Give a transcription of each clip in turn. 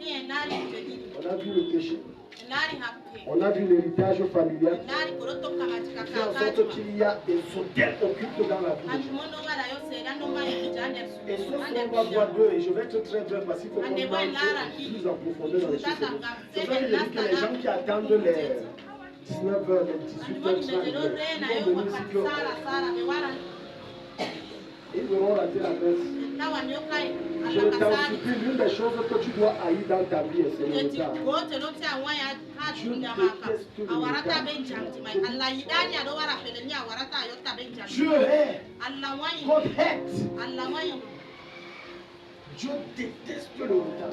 On a vu le péché. On a vu l'héritage familial. Fait en sorte qu'il y a des hôtels occultes dans la vie. Et ce soir, on va voir deux, et je vais être très bref parce qu'il faut qu'on entre plus en profondeur dans les choses. C'est vrai qu'il dit que les gens qui attendent les 19h, les 18h30, ils vont venir ici que ils verront rater la messe. Je t'en supplie, l'une des choses que tu dois haïr dans ta vie, c'est le retard. Dieu déteste le retard. Dieu est. God hates. Dieu déteste le retard.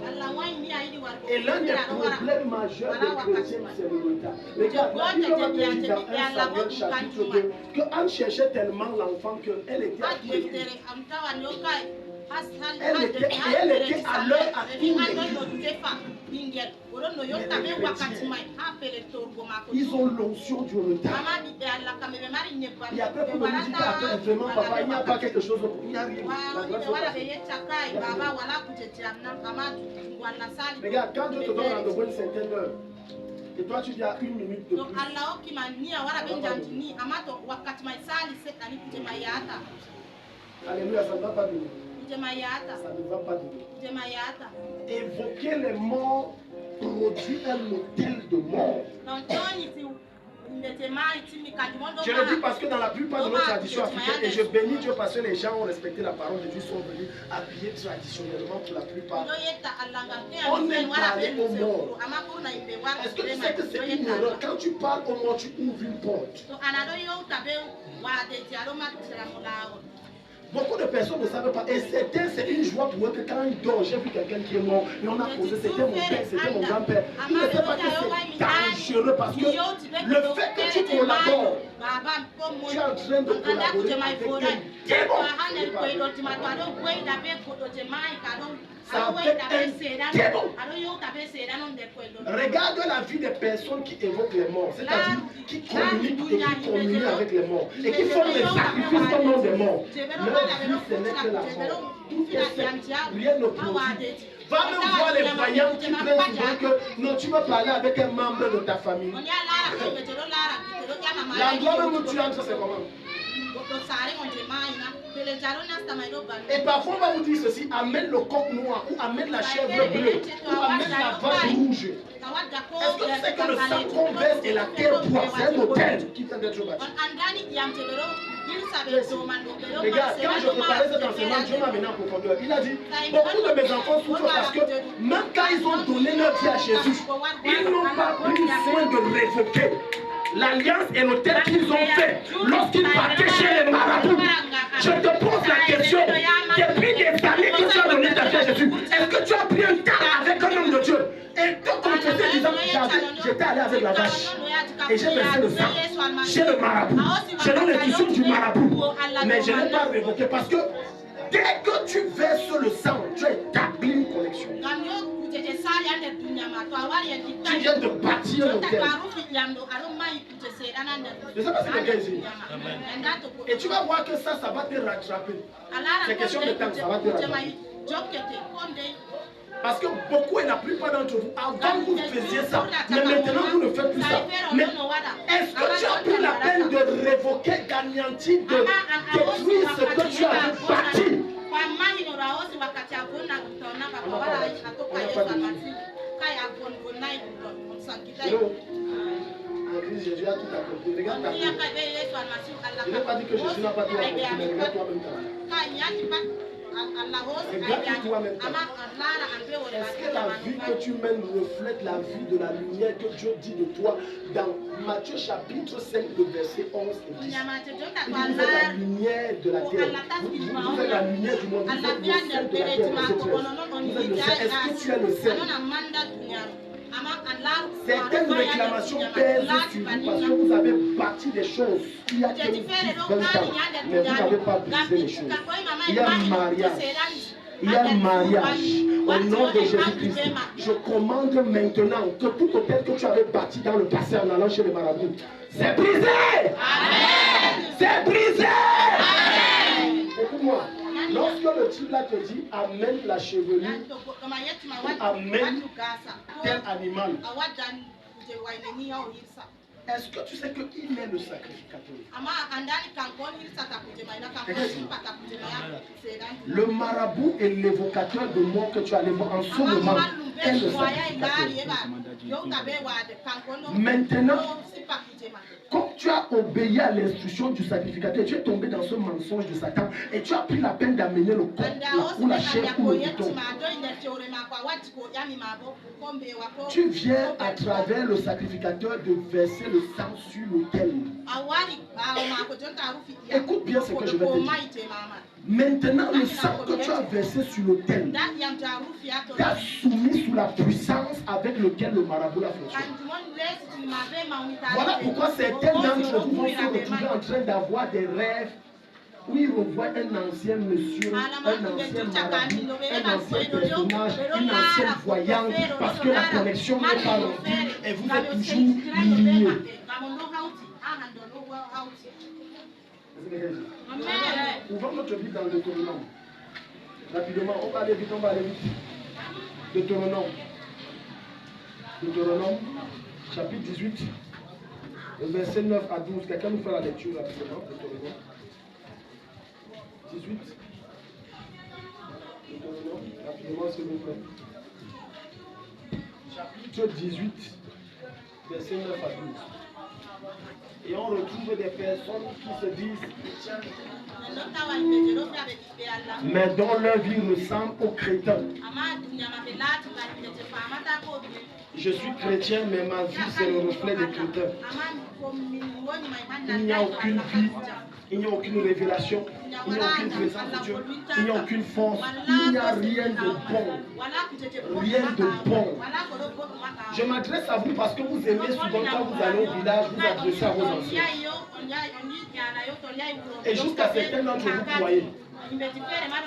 Et l'un des problèmes majeurs des chrétiens, c'est le retard. Regarde, la Bible va te dire dans 1 Samuel chapitre 2 qu'Anne cherchait tellement l'enfant qu'elle était acquise. Elle était à l'heure à tous les ils ont l'onction du retard. Et après, pour me dire qu'après, vraiment, papa, il n'y a pas quelque chose, il n'y a rien. Regarde, quand Dieu te donne rendez-vous une certaine heure, et toi tu dis à 1 minute de plus. Alléluia, ça ne va pas donner. Ça ne va pas donner. Évoquer les morts produit un modèle de mort. Je le dis parce que dans la plupart de nos traditions africaines, et je bénis Dieu parce que les gens ont respecté la parole de Dieu, sont venus habillés traditionnellement pour la plupart. On aime parler aux morts. Est-ce que tu sais que c'est une erreur? Quand tu parles aux morts, tu ouvres une porte. Beaucoup de personnes ne savent pas. Et c'est une joie pour eux que quand ils dorment, j'ai vu quelqu'un qui est mort, et on a posé, c'était mon père, c'était mon grand-père. Ils ne savent pas que c'est dangereux parce que le fait que tu collabores, tu es en train de collaborer avec un démon. Regarde la vie des personnes qui évoquent les morts, c'est-à-dire qui communiquent et qui communient avec les morts et qui font des sacrifices au nom des morts. Leur vie, ce n'est que la mort. Tout est fait, rien ne produit. Va même voir les voyants qui prennent souvent que non, tu vas parler avec un membre de ta famille. L'endroit même où tu entres, c'est comment? Et parfois on va vous dire ceci, amène le coq noir, ou amène la chèvre bleue, ou amène la vache rouge. Est-ce que tu sais que le sang qu'on verse et la terre boit, c'est un hôtel qui vient d'être bâti? Regarde, quand je préparais cet enseignement, Dieu m'a amené en profondeur. Il a dit, beaucoup de mes enfants souffrent parce que même quand ils ont donné leur vie à Jésus, ils n'ont pas pris soin de révoquer l'alliance et l'hôtel qu'ils ont fait lorsqu'ils partaient chez les marabouts. Je te pose la question, depuis des années que tu as donné ta vie à Jésus, est-ce que tu as pris un temps avec un homme de Dieu et te confessé disant, j'étais allé avec la vache et j'ai versé le sang chez le marabout, j'ai donné les tissus du marabout, mais je n'ai pas révoqué parce que dès que tu verses le sang, tu établis une connexion. Tu viens de bâtir l'hôtel. Je ne sais pas si quelqu'un ici. Et tu vas voir que ça va te rattraper. C'est question de temps, ça va te rattraper. Parce que beaucoup et la plupart d'entre vous, avant vous faisiez ça, mais maintenant vous ne faites plus ça. Mais est-ce que tu as pris la peine de révoquer, d'anéantir, de détruire ce que tu as bâti? Jésus a tout accompli. Regarde ta vie. Je n'ai pas dit que Jésus n'a pas tout accompli, mais regarde toi-même ta vie. Regarde toi-même ta vie. Est-ce que la vie que tu mènes reflète la vie de la lumière que Dieu dit de toi dans Matthieu chapitre 5, le verset 11 et 10? Vous êtes la lumière de la terre. Vous êtes la lumière du monde. Vous êtes le sel de la terre. Vous êtes le sel. Est-ce que tu es le sel? Certaines réclamations pèsent sur vous parce que vous avez bâti des choses il y a 15, 20 ans, mais vous n'avez pas brisé les choses. Il y a un mariage. Il y a un mariage au nom de Jésus-Christ. Je commande maintenant que tout hôtel que tu avais bâti dans le passé en allant chez les marabouts, c'est brisé. Amen. C'est brisé. Écoute-moi. Lorsque le type là te dit amène la chevelure, amène tel animal. Est-ce que tu sais qu'il est le sacrificateur? Le marabout est l'évocateur de mort que tu allais voir en ce moment. Est le sacrificateur. Maintenant, comme tu as obéi à l'instruction du sacrificateur, tu es tombé dans ce mensonge de Satan et tu as pris la peine d'amener le corps ou la chair ou le bouton. Tu viens à travers le sacrificateur de verser le sang sur l'autel. Écoute bien ce que je vais te dire. Maintenant, le sang que tu as versé sur l'autel t'a soumis sous la puissance avec laquelle le marabout l'a fonctionné. Voilà pourquoi certains d'entre vous vont se retrouver en train d'avoir des rêves où ils revoient un ancien monsieur, un ancien marabout, un ancien personnage, une ancienne voyante, parce que la connexion n'est pas remplie et vous êtes toujours liés. Ouvrons notre Bible dans le Deutéronome. Rapidement, on va aller vite, on va aller vite. Deutéronome. Deutéronome, chapitre 18, verset 9 à 12. Quelqu'un nous fait la lecture rapidement. Deutéronome 18. Deutéronome, rapidement s'il vous plaît. Chapitre 18, verset 9 à 12. Et on retrouve des personnes qui se disent, mais dont leur vie ressemble aux crétins. Je suis chrétien, mais ma vie c'est le reflet des crétins. Il n'y a aucune vie, il n'y a aucune révélation, il n'y a aucune présence de Dieu, il n'y a aucune force, il n'y a rien de bon. Rien de bon. Je m'adresse à vous parce que vous aimez souvent quand vous allez au village, vous adressez à vos anciens. Et jusqu'à certains d'entre vous croyez.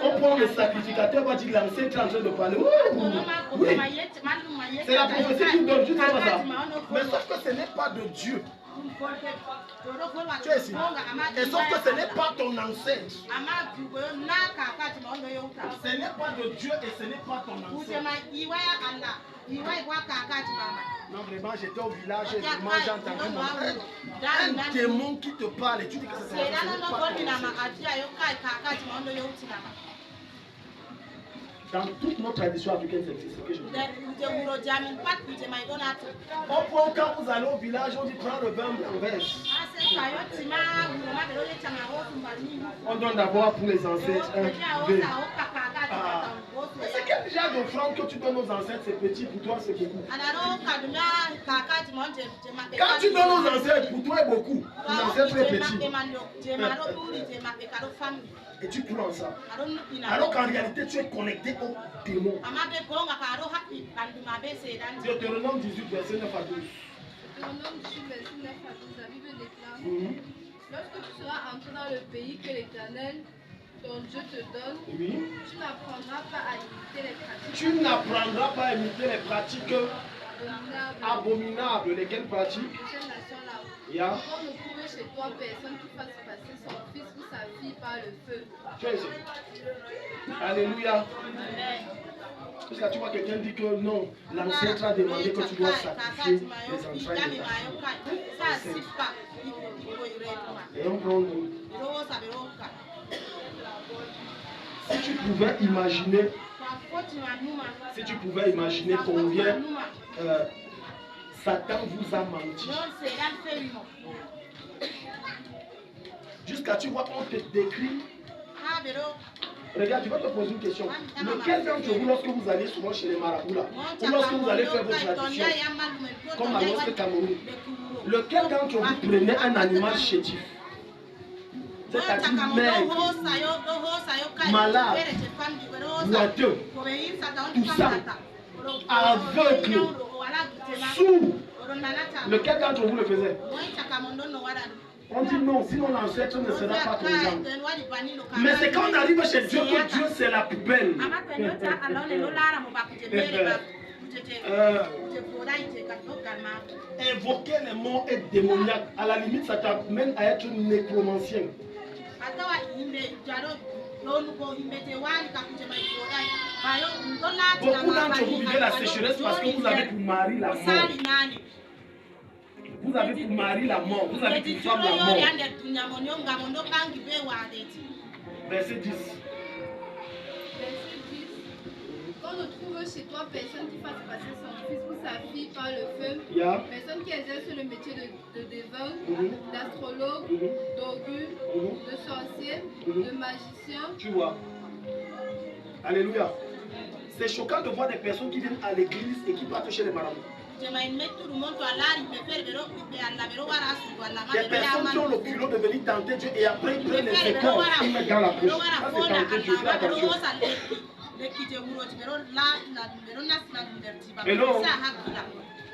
On prend le sacrificateur, va dire l'ancêtre est en train de parler. Oui, c'est la prophétie qui donne, juste comme ça. Mais sauf que ce n'est pas de Dieu. Tu es ici. Et sauf que ce n'est pas ton ancêtre. Ce n'est pas de Dieu et ce n'est pas ton ancêtre. Non, vraiment, j'étais au village et vraiment j'ai entendu un démon qui te parle et tu dis que c'est ton ancêtre. Dans toute notre tradition africaine, c'est ce que je dis. On prend quand vous allez au village, on dit prends le bain en verse. On donne d'abord pour les ancêtres un verre. C'est quel genre d'offrande que tu donnes aux ancêtres, c'est petit, pour toi c'est beaucoup. Quand tu donnes aux ancêtres, pour toi c'est beaucoup. Pour l'ancêtre c'est petit. Et tu crois en ça. Alors qu'en réalité tu es connecté au démon. Deutéronome 18, verset 9 à 12. Deutéronome 18, verset 9 à 12, la Bible déclare lorsque tu seras entré dans le pays que l'Éternel, ton Dieu te donne, tu n'apprendras pas à imiter les pratiques. Tu n'apprendras pas à imiter les pratiques abominables. Lesquelles pratiques? De cette nation-là. Yeah. On ne trouve chez toi personne qui fasse passer son fils ou sa fille par le feu. Tu es ici. Alléluia. Parce que tu vois quelqu'un dit que non, l'ancêtre a demandé que tu dois sacrifier les entrailles de ta fille. Et on prend nous. Si tu pouvais imaginer, combien Satan vous a menti. Jusqu'à tu vois qu'on te décrit. Regarde, je vais te poser une question. Lequel d'entre vous, lorsque vous allez souvent chez les marabouts là, ou lorsque vous allez faire votre tradition, comme à l'Ouest Cameroun, lequel d'entre vous prenait un animal chétif? C'est-à-dire maigre, malade, boiteux, toussant, aveugle, sourd. Lequel d'entre vous le faisait? On dit non, sinon l'ancêtre ne sera pas ton exemple. Mais c'est quand on arrive chez Dieu que Dieu c'est la poubelle. Invoquer les mots est démoniaque. À la limite, ça t'amène à être nécromancien. Beaucoup d'entre vous vivez la sécheresse parce que vous avez pour mari la mort. Vous avez pour mari la mort. Vous avez pour femme la mort. Verset 10. Quand on trouve chez toi personne qui fasse passer son fils ou sa fille par le feu, personne qui exerce le métier de devin, d'astrologue, d'augure, de sorcier, de magicien. Tu vois. Alléluia. C'est choquant de voir des personnes qui viennent à l'église et qui partent chez les marabouts. Des personnes qui ont le culot de venir tenter Dieu et après ils prennent les écorces, ils mettent dans la bouche. Ça c'est tenter Dieu, fais attention. Hello.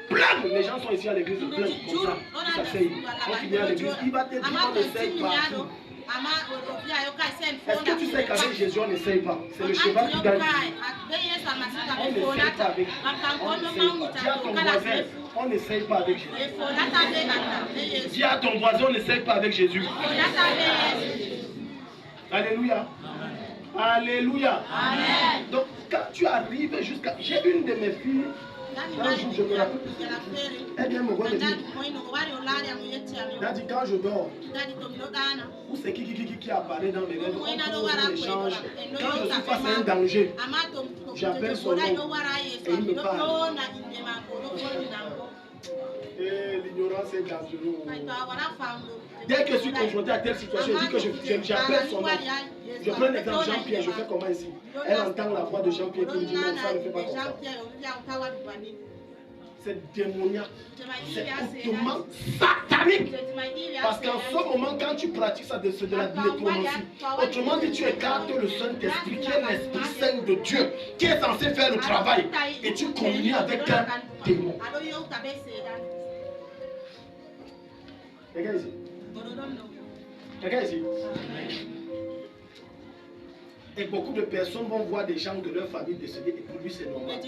Plein, les gens sont ici à l'église, plein comme ça. Ils s'asseyent. Quand tu viens à l'église, il va te dire on essaye partout. Est-ce que tu sais qu'avec Jésus on n'essaye pas? C'est le cheval qui gagne. On n'essaye pas avec Jésus. Dis à ton voisin, on n'essaye pas avec Jésus. Dis à ton voisin, on n'essaye pas avec Jésus. Alléluia. Alléluia. Amen. Donc quand tu arrives jusqu'à... J'ai une de mes filles, un jour je me rappelle, elle vient me voir et me dit, Daddy, quand je dors, ou c'est qui apparaît dans mes rêves, on échange. Quand je suis face à un danger, j'appelle son nom et il me parle. Et l'ignorance est dangereuse. Dès que je suis confronté à telle situation, je dis que j'appelle son nom. Je prends l'exemple Jean-Pierre, je fais comment ici? Elle entend la voix de Jean-Pierre qui me dit non, ça ne fait pas comme ça. C'est démoniaque. C'est hautement satanique. Parce qu'en ce moment, quand tu pratiques ça, c'est de la nécromancie. Autrement dit, tu écartes le Saint-Esprit, qui est l'Esprit Saint de Dieu, qui est censé faire le travail. Et tu communies avec un démon. Regarde ici. Regarde ici. Et beaucoup de personnes vont voir des gens de leur famille décédés et pour lui c'est normal.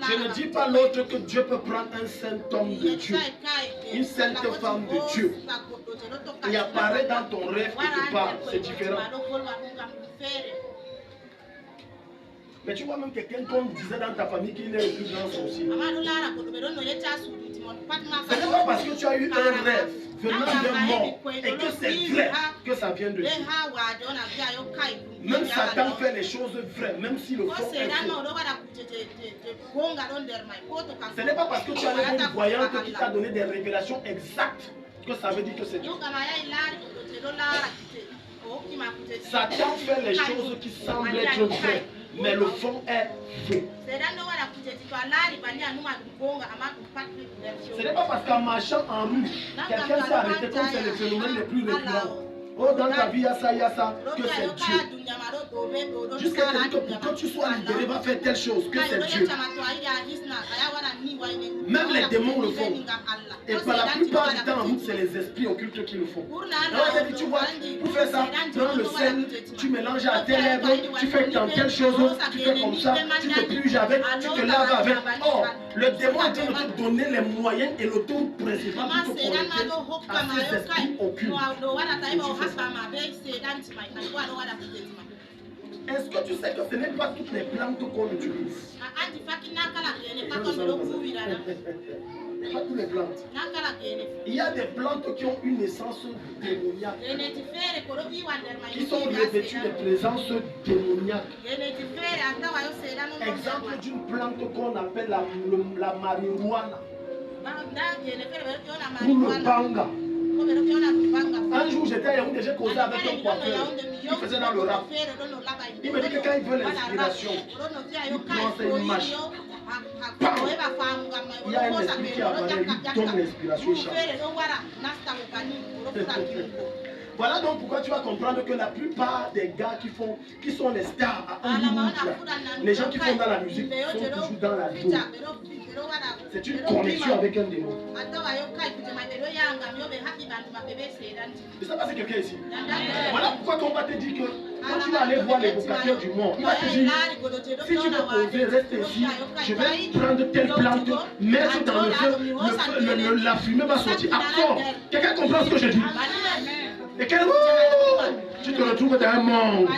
Je ne dis pas l'autre que Dieu peut prendre un saint homme de Dieu, une sainte femme de Dieu, et apparaît dans ton rêve et te parle, c'est différent. Mais tu vois même quelqu'un comme disait dans ta famille qu'il est le plus grand sorcier. Ce n'est pas parce que tu as eu un rêve venant d'un mort et que c'est vrai que ça vient de Dieu. Même Satan fait les choses vraies, même si le fond est faux. Ce n'est pas parce que tu as une bonne voyante qui t'a donné des révélations exactes que ça veut dire que c'est Dieu. Satan fait les choses qui semblent être vraies, mais le fond est faux. Ce n'est pas parce qu'en marchant en rue, quelqu'un s'est arrêté comme c'est le phénomène le plus récurrent. Oh, dans ta vie, il y a ça, que c'est Dieu. Jusqu'à te dire que pour que tu sois libéré, va faire telle chose, que c'est Dieu. Même les démons le font. Et par la plupart du temps, en route, c'est les esprits occultes qui le font. Alors, tu vois, pour faire ça, prends le sel, tu mélanges à tes lèvres, tu fais dans telle chose, tu fais comme ça, tu te pluges avec, tu te laves avec. Or, le démon est en train de te donner les moyens et le ton principal pour te connecter à ces esprits occultes. Est-ce que tu sais que ce n'est pas toutes les plantes qu'on utilise? Pas toutes les plantes. Il y a des plantes qui ont une essence démoniaque, qui sont revêtues de présence démoniaque. Exemple d'une plante qu'on appelle la marijuana ou le banga. Un jour j'étais à Yaoundé, j'ai causé avec un coiffeur qui faisait dans le rap. Il me dit que quand il veut l'inspiration, il prend ses images. Il y a un esprit qui apparaît, il donne l'inspiration chaque. Voilà donc pourquoi tu vas comprendre que la plupart des gars qui sont les stars à Hollywood, les gens qui font dans la musique sont toujours dans la vie. C'est une connexion avec un démon. Je ne sais pas si quelqu'un ici. Voilà pourquoi on va te dire que quand tu vas aller voir l'évocateur du monde, il va te dire, si tu veux poser, reste ici, je vais prendre telle plante, mettre dans le feu, la fumée va sortir. Quelqu'un comprend ce que je dis? Et Tu te retrouves dans un monde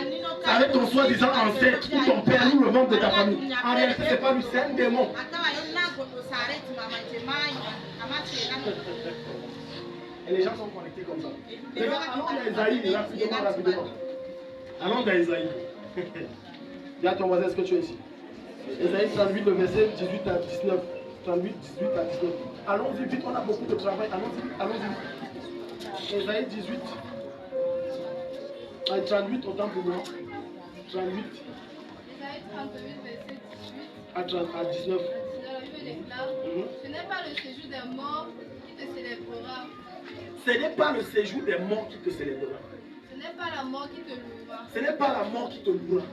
avec ton soi-disant ancêtre ou ton père ou le membre de ta famille. En réalité, ce n'est pas lui, c'est un démon. Et les gens sont connectés comme ça. Regarde, allons dans Esaïe, rapidement. Allons dans Esaïe. Dis à ton voisin, est-ce que tu es ici? Esaïe 38, le verset 18 à 19. 38, 18 à 19. Allons-y vite, on a beaucoup de travail. Allons-y. Esaïe 18. 38, autant pour moi. 38. Esaïe 38, verset 18 à 19. La Bible déclare, ce n'est pas le séjour des morts qui te célébrera. Ce n'est pas le séjour des morts qui te célébrera. Ce n'est pas la mort qui te louera. Ce n'est pas la mort qui te louera.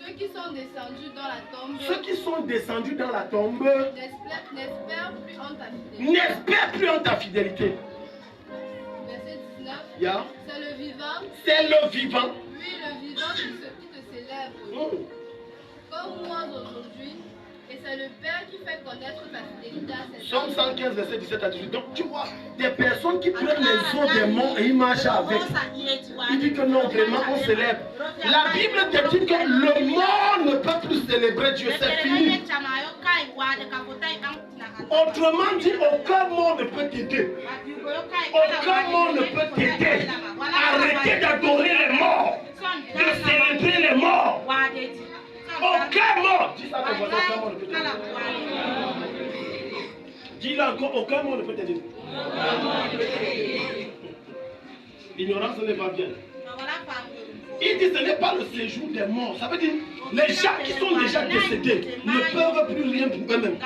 Ceux qui sont descendus dans la tombe. Ceux qui sont descendus dans la tombe n'espèrent plus en ta fidélité. N'espèrent plus en ta fidélité. Verset 19. Yeah. C'est le vivant. C'est le vivant. Oui, le vivant qui te célèbre. Comme moi aujourd'hui. Et c'est le Père qui fait connaître ta fidélité à ses Somme 115, verset 17 à 18. Donc tu vois, des personnes qui prennent les os des morts et ils marchent avec. Il dit que non, vraiment on célèbre. La Bible te dit que le mort ne peut plus célébrer Dieu, c'est fini. Autrement dit, aucun mort ne peut t'aider. Aucun mort ne peut t'aider. Arrêtez d'adorer les morts, de célébrer les morts. Aucun mort. Dis ça à ton voisin, aucun mort ne peut t'aider. Dis-le encore, aucun mort ne peut t'aider. L'ignorance n'est pas bien. Il dit ce n'est pas le séjour des morts. Ça veut dire les gens qui sont déjà décédés ne peuvent plus rien pour eux-mêmes.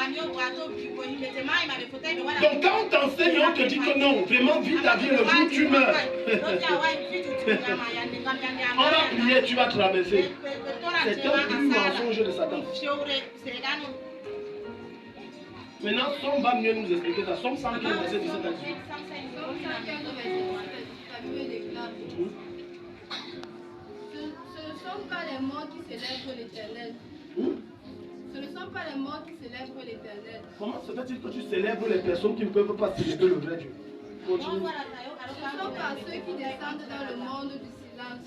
Donc quand on t'enseigne, on te dit que non, vraiment vis ta vie le jour où tu meurs. On va prier, tu vas traverser. C'est un plus mensonge de Satan. Maintenant, Somme va mieux nous expliquer ça. Somme 115, verset 17 à 18. Ce ne sont pas les morts qui célèbrent l'Éternel. Ce ne sont pas les morts qui célèbrent l'Éternel. Comment se fait-il que tu célèbres les personnes qui ne peuvent pas célébrer le vrai Dieu? Continue. Ce ne sont pas ceux qui descendent dans le monde du silence.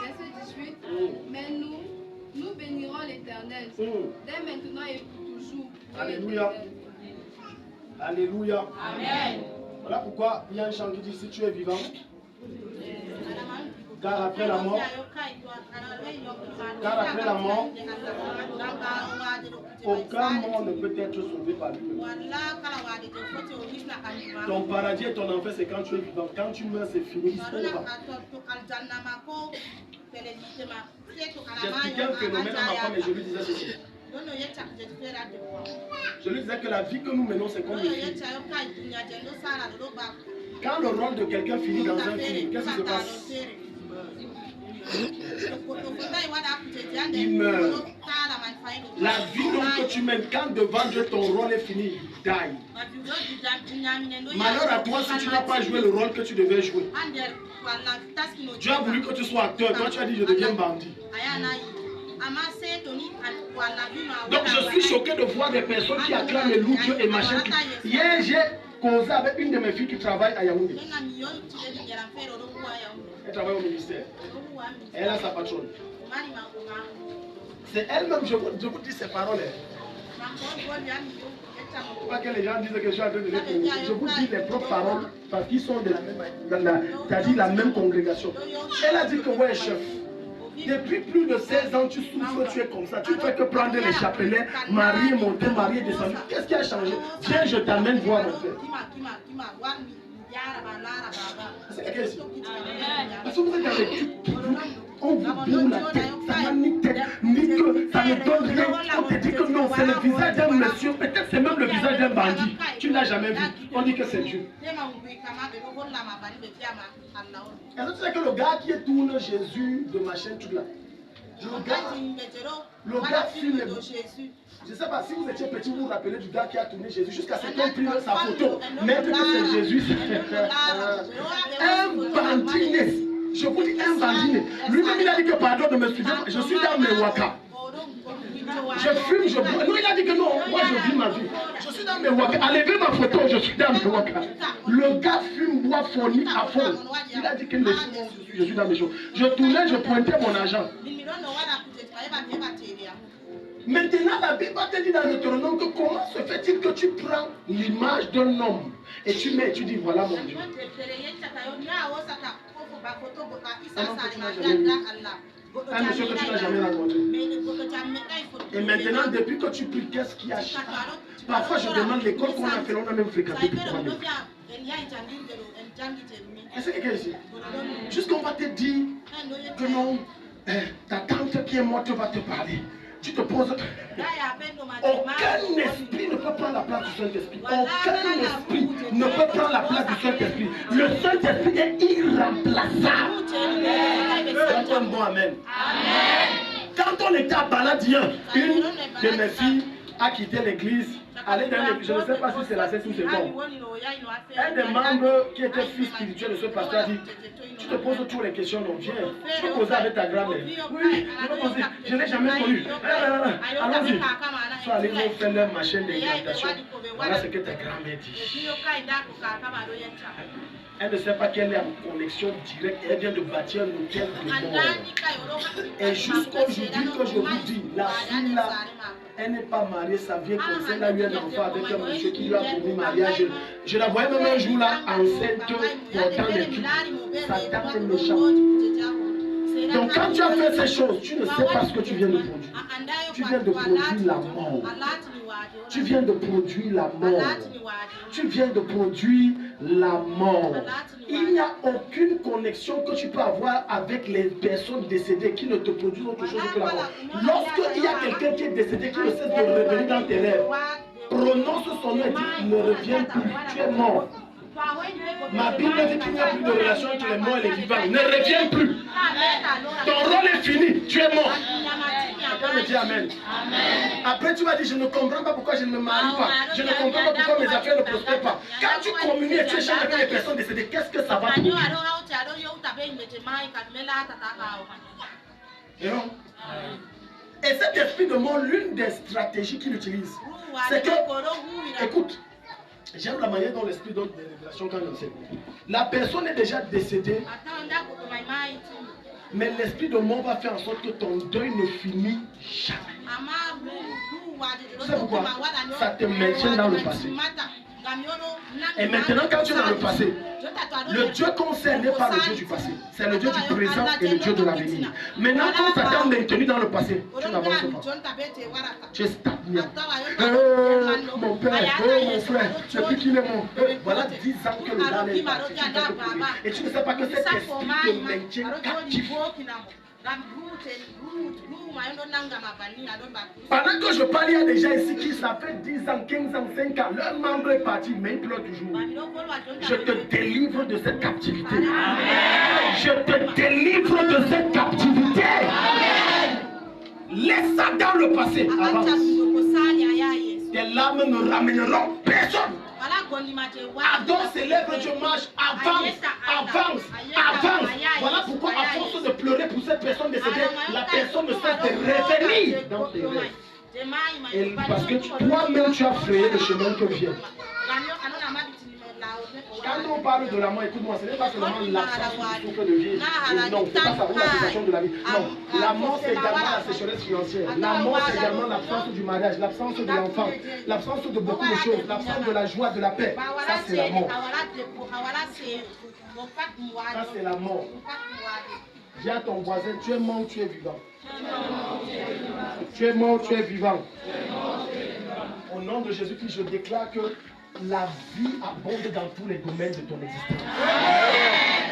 Verset 18. Mais nous bénirons l'Éternel dès maintenant et pour toujours. Alléluia. Alléluia. Amen. Voilà pourquoi il y a un chant qui dit si tu es vivant, car après la mort, aucun mort ne peut être sauvé par lui. Ton paradis et ton enfer, c'est quand tu es vivant. Quand tu meurs, c'est fini. J'expliquais un phénomène à ma femme et je lui disais ceci. Je lui disais que la vie que nous menons, c'est comme une film. Quand le rôle de quelqu'un finit dans un film, qu'est-ce qui se passe? Il meurt. La vie que tu mènes, quand devant Dieu ton rôle est fini, il die. Malheur à toi si tu n'as pas joué le rôle que tu devais jouer. Dieu a voulu que tu sois acteur, toi tu as dit je deviens bandit. Donc je suis choqué de voir des personnes qui acclament les loups Dieu et machin. Hier j'ai causé avec une de mes filles qui travaille à Yaoundé. Elle travaille au ministère. Elle a sa patronne. C'est elle-même, je vous dis ces paroles. Pas que les gens disent que je suis en train de les prouver. Je vous dis les propres paroles parce qu'ils sont de la même, la même congrégation. Elle a dit que ouais chef, depuis plus de 16 ans tu souffres, tu es comme ça. Tu ne fais que prendre les chapelets, marier, monter, marier, descendre. Qu'est-ce qui a changé? Viens, je t'amène voir mon père. C'est quelqu'un ici. Parce que vous êtes avec on vous bourre la tête, ça n'a ni tête, ni queue, ça ne donne rien. On te dit que non, c'est le visage d'un monsieur, peut-être c'est même le visage d'un bandit. Tu ne l'as jamais vu. On dit que c'est Dieu. Est-ce que tu sais que le gars qui tourne Jésus de ma chaîne, tout là, le gars filme. Je ne sais pas si vous étiez petit, vous vous rappelez du gars qui a tourné Jésus jusqu'à ce qu'on prie sa photo. Même que c'est Jésus. Un bandit né. Je vous dis un bandit né. Lui-même il a dit que pardon de me suivre. Je suis dans mes waka. Je fume, je bois. Non, il a dit que non, moi je vis ma vie. Je suis dans mes waka. Enlevez ma photo, je suis dans mes waka. Le gars fume, boit, fornique à fond. Il a dit que je suis dans mes choses. Je tournais, je pointais mon argent. Maintenant, la Bible te dit dans Deutéronome que comment se fait-il que tu prends l'image d'un homme et tu mets et tu dis voilà mon Dieu. Un monsieur que tu n'as jamais rencontré. Et maintenant, depuis que tu pries, qu'est-ce qui a changé? Parfois, je demande l'école qu'on a fait, on a même fréquenté. Est-ce que quelqu'un ici? Jusqu'on va te dire que non, ta tante qui est morte va te parler. Tu te poses. Aucun esprit ne peut prendre la place du Saint-Esprit. Aucun esprit ne peut prendre la place du Saint-Esprit. Le Saint-Esprit est irremplaçable. C'est un bon amen. Quand on était à Baladien, une de mes filles a quitté l'église. Allez dans l'église, je ne sais pas si c'est la 7 ou c'est bon. Un des membres qui était fils spirituel de ce pasteur a dit, tu te poses toutes les questions, non, viens. Tu peux poser avec ta grand-mère. Oui, je peux poser. Je ne l'ai jamais connu. Allons-y. Ils sont allés faire leur machine d'incantation. Voilà ce que ta grand-mère dit. Elle ne sait pas qu'elle est en connexion directe. Elle vient de bâtir un hôtel de mort. Et jusqu'aujourd'hui que je vous dis, la fille là, elle n'est pas mariée, sa vieille comme elle a eu un enfant avec un monsieur qui lui a promis mariage. Je la voyais même un jour là, enceinte, portant les trucs. Ça tape méchant. Donc quand tu as fait ces choses, tu ne sais pas ce que tu viens de produire. Tu viens de produire la mort. Tu viens de produire la mort. Tu viens de produire la mort. Il n'y a aucune connexion que tu peux avoir avec les personnes décédées qui ne te produisent autre chose que la mort. Lorsqu'il y a quelqu'un qui est décédé, qui ne cesse de revenir dans tes lèvres, prononce son nom et dit, ne reviens plus, tu es mort. Ma Bible dit qu'il n'y a plus de relation entre les morts et les vivants. Ne reviens plus. Ton rôle est fini, tu es mort. Quelqu'un me dit amen. Après tu vas dire, je ne comprends pas pourquoi je ne me marie pas. Je ne comprends pas pourquoi mes affaires ne prospèrent pas. Quand tu communies et tu échanges avec les personnes décédées, qu'est-ce que ça va produire? Et cet esprit de mort, l'une des stratégies qu'il utilise, c'est que, écoute, j'aime la manière dont l'esprit donne des révélations quand on sait. La personne est déjà décédée, mais l'esprit de mort va faire en sorte que ton deuil ne finit jamais. Tu sais pourquoi? Ça te maintient dans le passé. Et maintenant, quand tu es dans le passé, le Dieu qu'on sait n'est pas le Dieu du passé. C'est le Dieu du présent et le Dieu de l'avenir. Maintenant, quand ça t'a maintenu dans le passé, tu n'avances pas. Tu es stagnant. Mon père, mon frère, depuis qu'il est mort, voilà 10 ans que le gars est parti. Et tu ne sais pas que cet esprit te maintient captif. Pendant que je parle, il y a des gens ici qui ça fait 10 ans, 15 ans, 5 ans. Leur membre est parti, mais il pleure toujours. Je te délivre de cette captivité. Je te délivre de cette captivité. Laisse ça dans le passé. Avance. Tes larmes ne ramèneront personne. Adore, célèbre Dieu, marche, avance, avance, avance. Voilà pourquoi à force de pleurer pour cette personne décédée, la personne ne cesse de revenir dans tes rêves. Et parce que toi-même tu as frayé le chemin que vient. Quand on parle de la mort, écoute-moi, ce n'est pas seulement l'absence du souffle de vie. Non, c'est pas savoir la situation de la vie. Non, la mort c'est également la sécheresse financière. La mort c'est également l'absence du mariage, l'absence de l'enfant, l'absence de beaucoup de choses, l'absence de la joie, de la paix. Ça c'est la mort. Ça c'est la mort. Dis à ton voisin, tu es mort, tu es vivant. Tu es mort, tu es vivant. Au nom de Jésus-Christ, je déclare que la vie abonde dans tous les domaines de ton existence.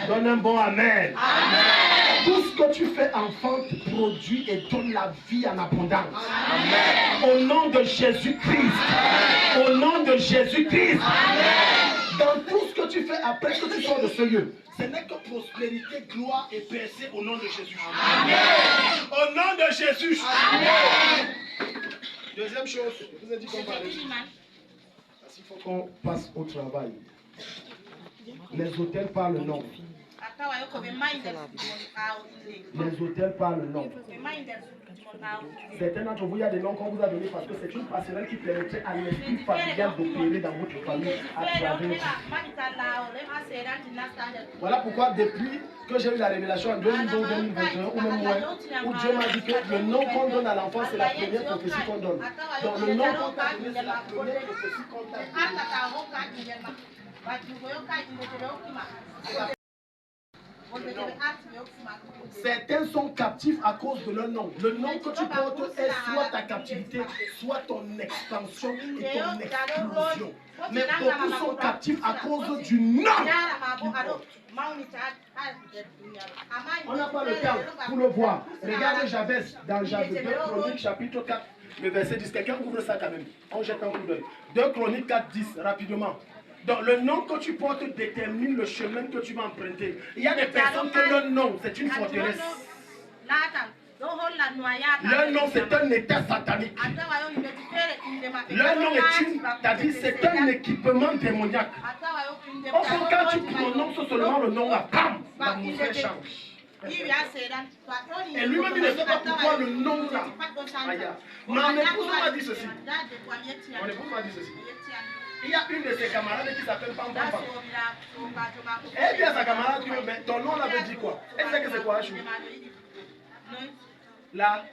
Donne un bon amen. Amen. Tout ce que tu fais enfant te produit et donne la vie en abondance. Amen. Au nom de Jésus-Christ. Au nom de Jésus-Christ. Dans tout ce que tu fais après que tu sors de ce lieu, ce n'est que prospérité, gloire et percée au nom de Jésus. Amen. Au nom de Jésus. Amen. Deuxième chose, je vous ai dit qu'on parlait. Il faut qu'on passe au travail. Les hôtels parlent non. Les hôtels parlent non. Certains d'entre vous, il y a des noms qu'on vous a donnés parce que c'est une passerelle qui permettait à l'esprit familial d'opérer dans votre famille à travers vous. Voilà pourquoi depuis que j'ai eu la révélation en 2020-2021 ou même moins, où Dieu m'a dit que le nom qu'on donne à l'enfant, c'est la première prophétie qu'on donne. Donc le nom qu'on t'a donné, c'est la première prophétie qu'on t'a donné. Certains sont captifs à cause de leur nom. Le nom que tu portes est soit ta captivité, soit ton expansion et ton explosion. Mais beaucoup sont captifs à cause du nom qu'ils portent. On n'a pas le temps pour le voir. Regardez Jabez dans Jabez 2 Chroniques chapitre 4, le verset 10. Quelqu'un ouvre ça quand même. On jette un coup d'œil. 2 Chroniques 4, 10, rapidement. Donc le nom que tu portes détermine le chemin que tu vas emprunter. Il y a des personnes que leur nom, c'est une forteresse. Leur nom, c'est un état satanique. Leur nom c'est un équipement démoniaque. Enfin, quand tu prononces seulement le nom là, bam, l'atmosphère change. Et lui-même, il ne sait pas pourquoi le nom là. Mon épouse m'a dit ceci. Il y a une de ses camarades qui s'appelle Pam Pam Pam. Elle dit à sa camarade que ben, ton nom là veut dire quoi? Elle sait que c'est quoi, Chou? La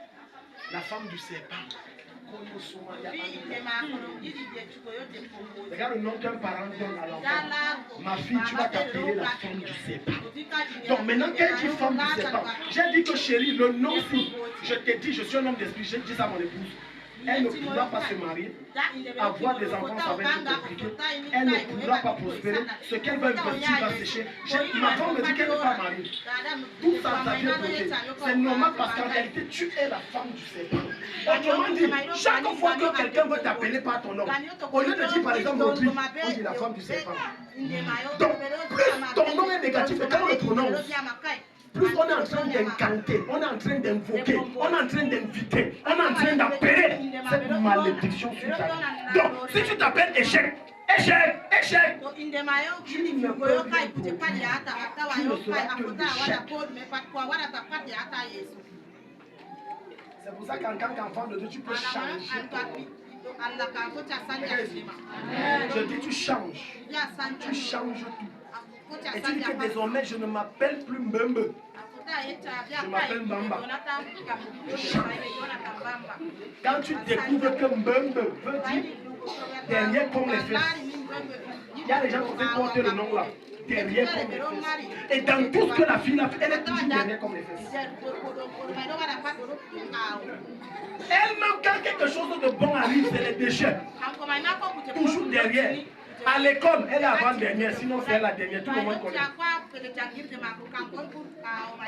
femme du serpent. Regarde le nom qu'un parent donne à l'enfant. Ma fille, tu vas t'appeler la femme du serpent. Donc maintenant qu'elle dit femme du serpent, j'ai dit que chérie, le nom si je t'ai dit je suis un homme d'esprit, j'ai dit ça à mon épouse. Elle ne pourra pas se marier, avoir des enfants, ça va être compliqué. Elle ne pourra pas prospérer. Ce qu'elle va investir va sécher. Ma femme me dit qu'elle ne veut pas marier. Tout ça, ça vient bloquer. C'est normal parce qu'en réalité, tu es la femme du serpent. Autrement dit, chaque fois que quelqu'un veut t'appeler par ton nom, au lieu de dire par exemple Audrey, on dit la femme du serpent. Donc, plus ton nom est négatif et quand on le prononce, plus on est en train d'incanter, on est en train d'invoquer, on est en train d'inviter, on est en train d'appeler cette malédiction sur ta vie. Donc, si tu t'appelles échec, échec, échec, tu ne peux rien produire. Tu ne seras que l'échec. C'est pour ça qu'en tant qu'enfant de Dieu, tu peux changer ton nom. Je dis tu changes. Tu changes tout. Et tu dis que désormais je ne m'appelle plus Mbembe. Je m'appelle Mbamba. Quand tu découvres que Mbembe veut dire derrière comme les fesses, il y a des gens qui vont porter le nom là. Derrière comme les fesses. Et dans tout ce que la fille a fait, elle est toujours derrière comme les fesses. Elle-même, quand quelque chose de bon arrive, c'est les déchets. Toujours derrière. À l'école, elle est avant-dernière, sinon c'est la dernière, tout le monde connaît.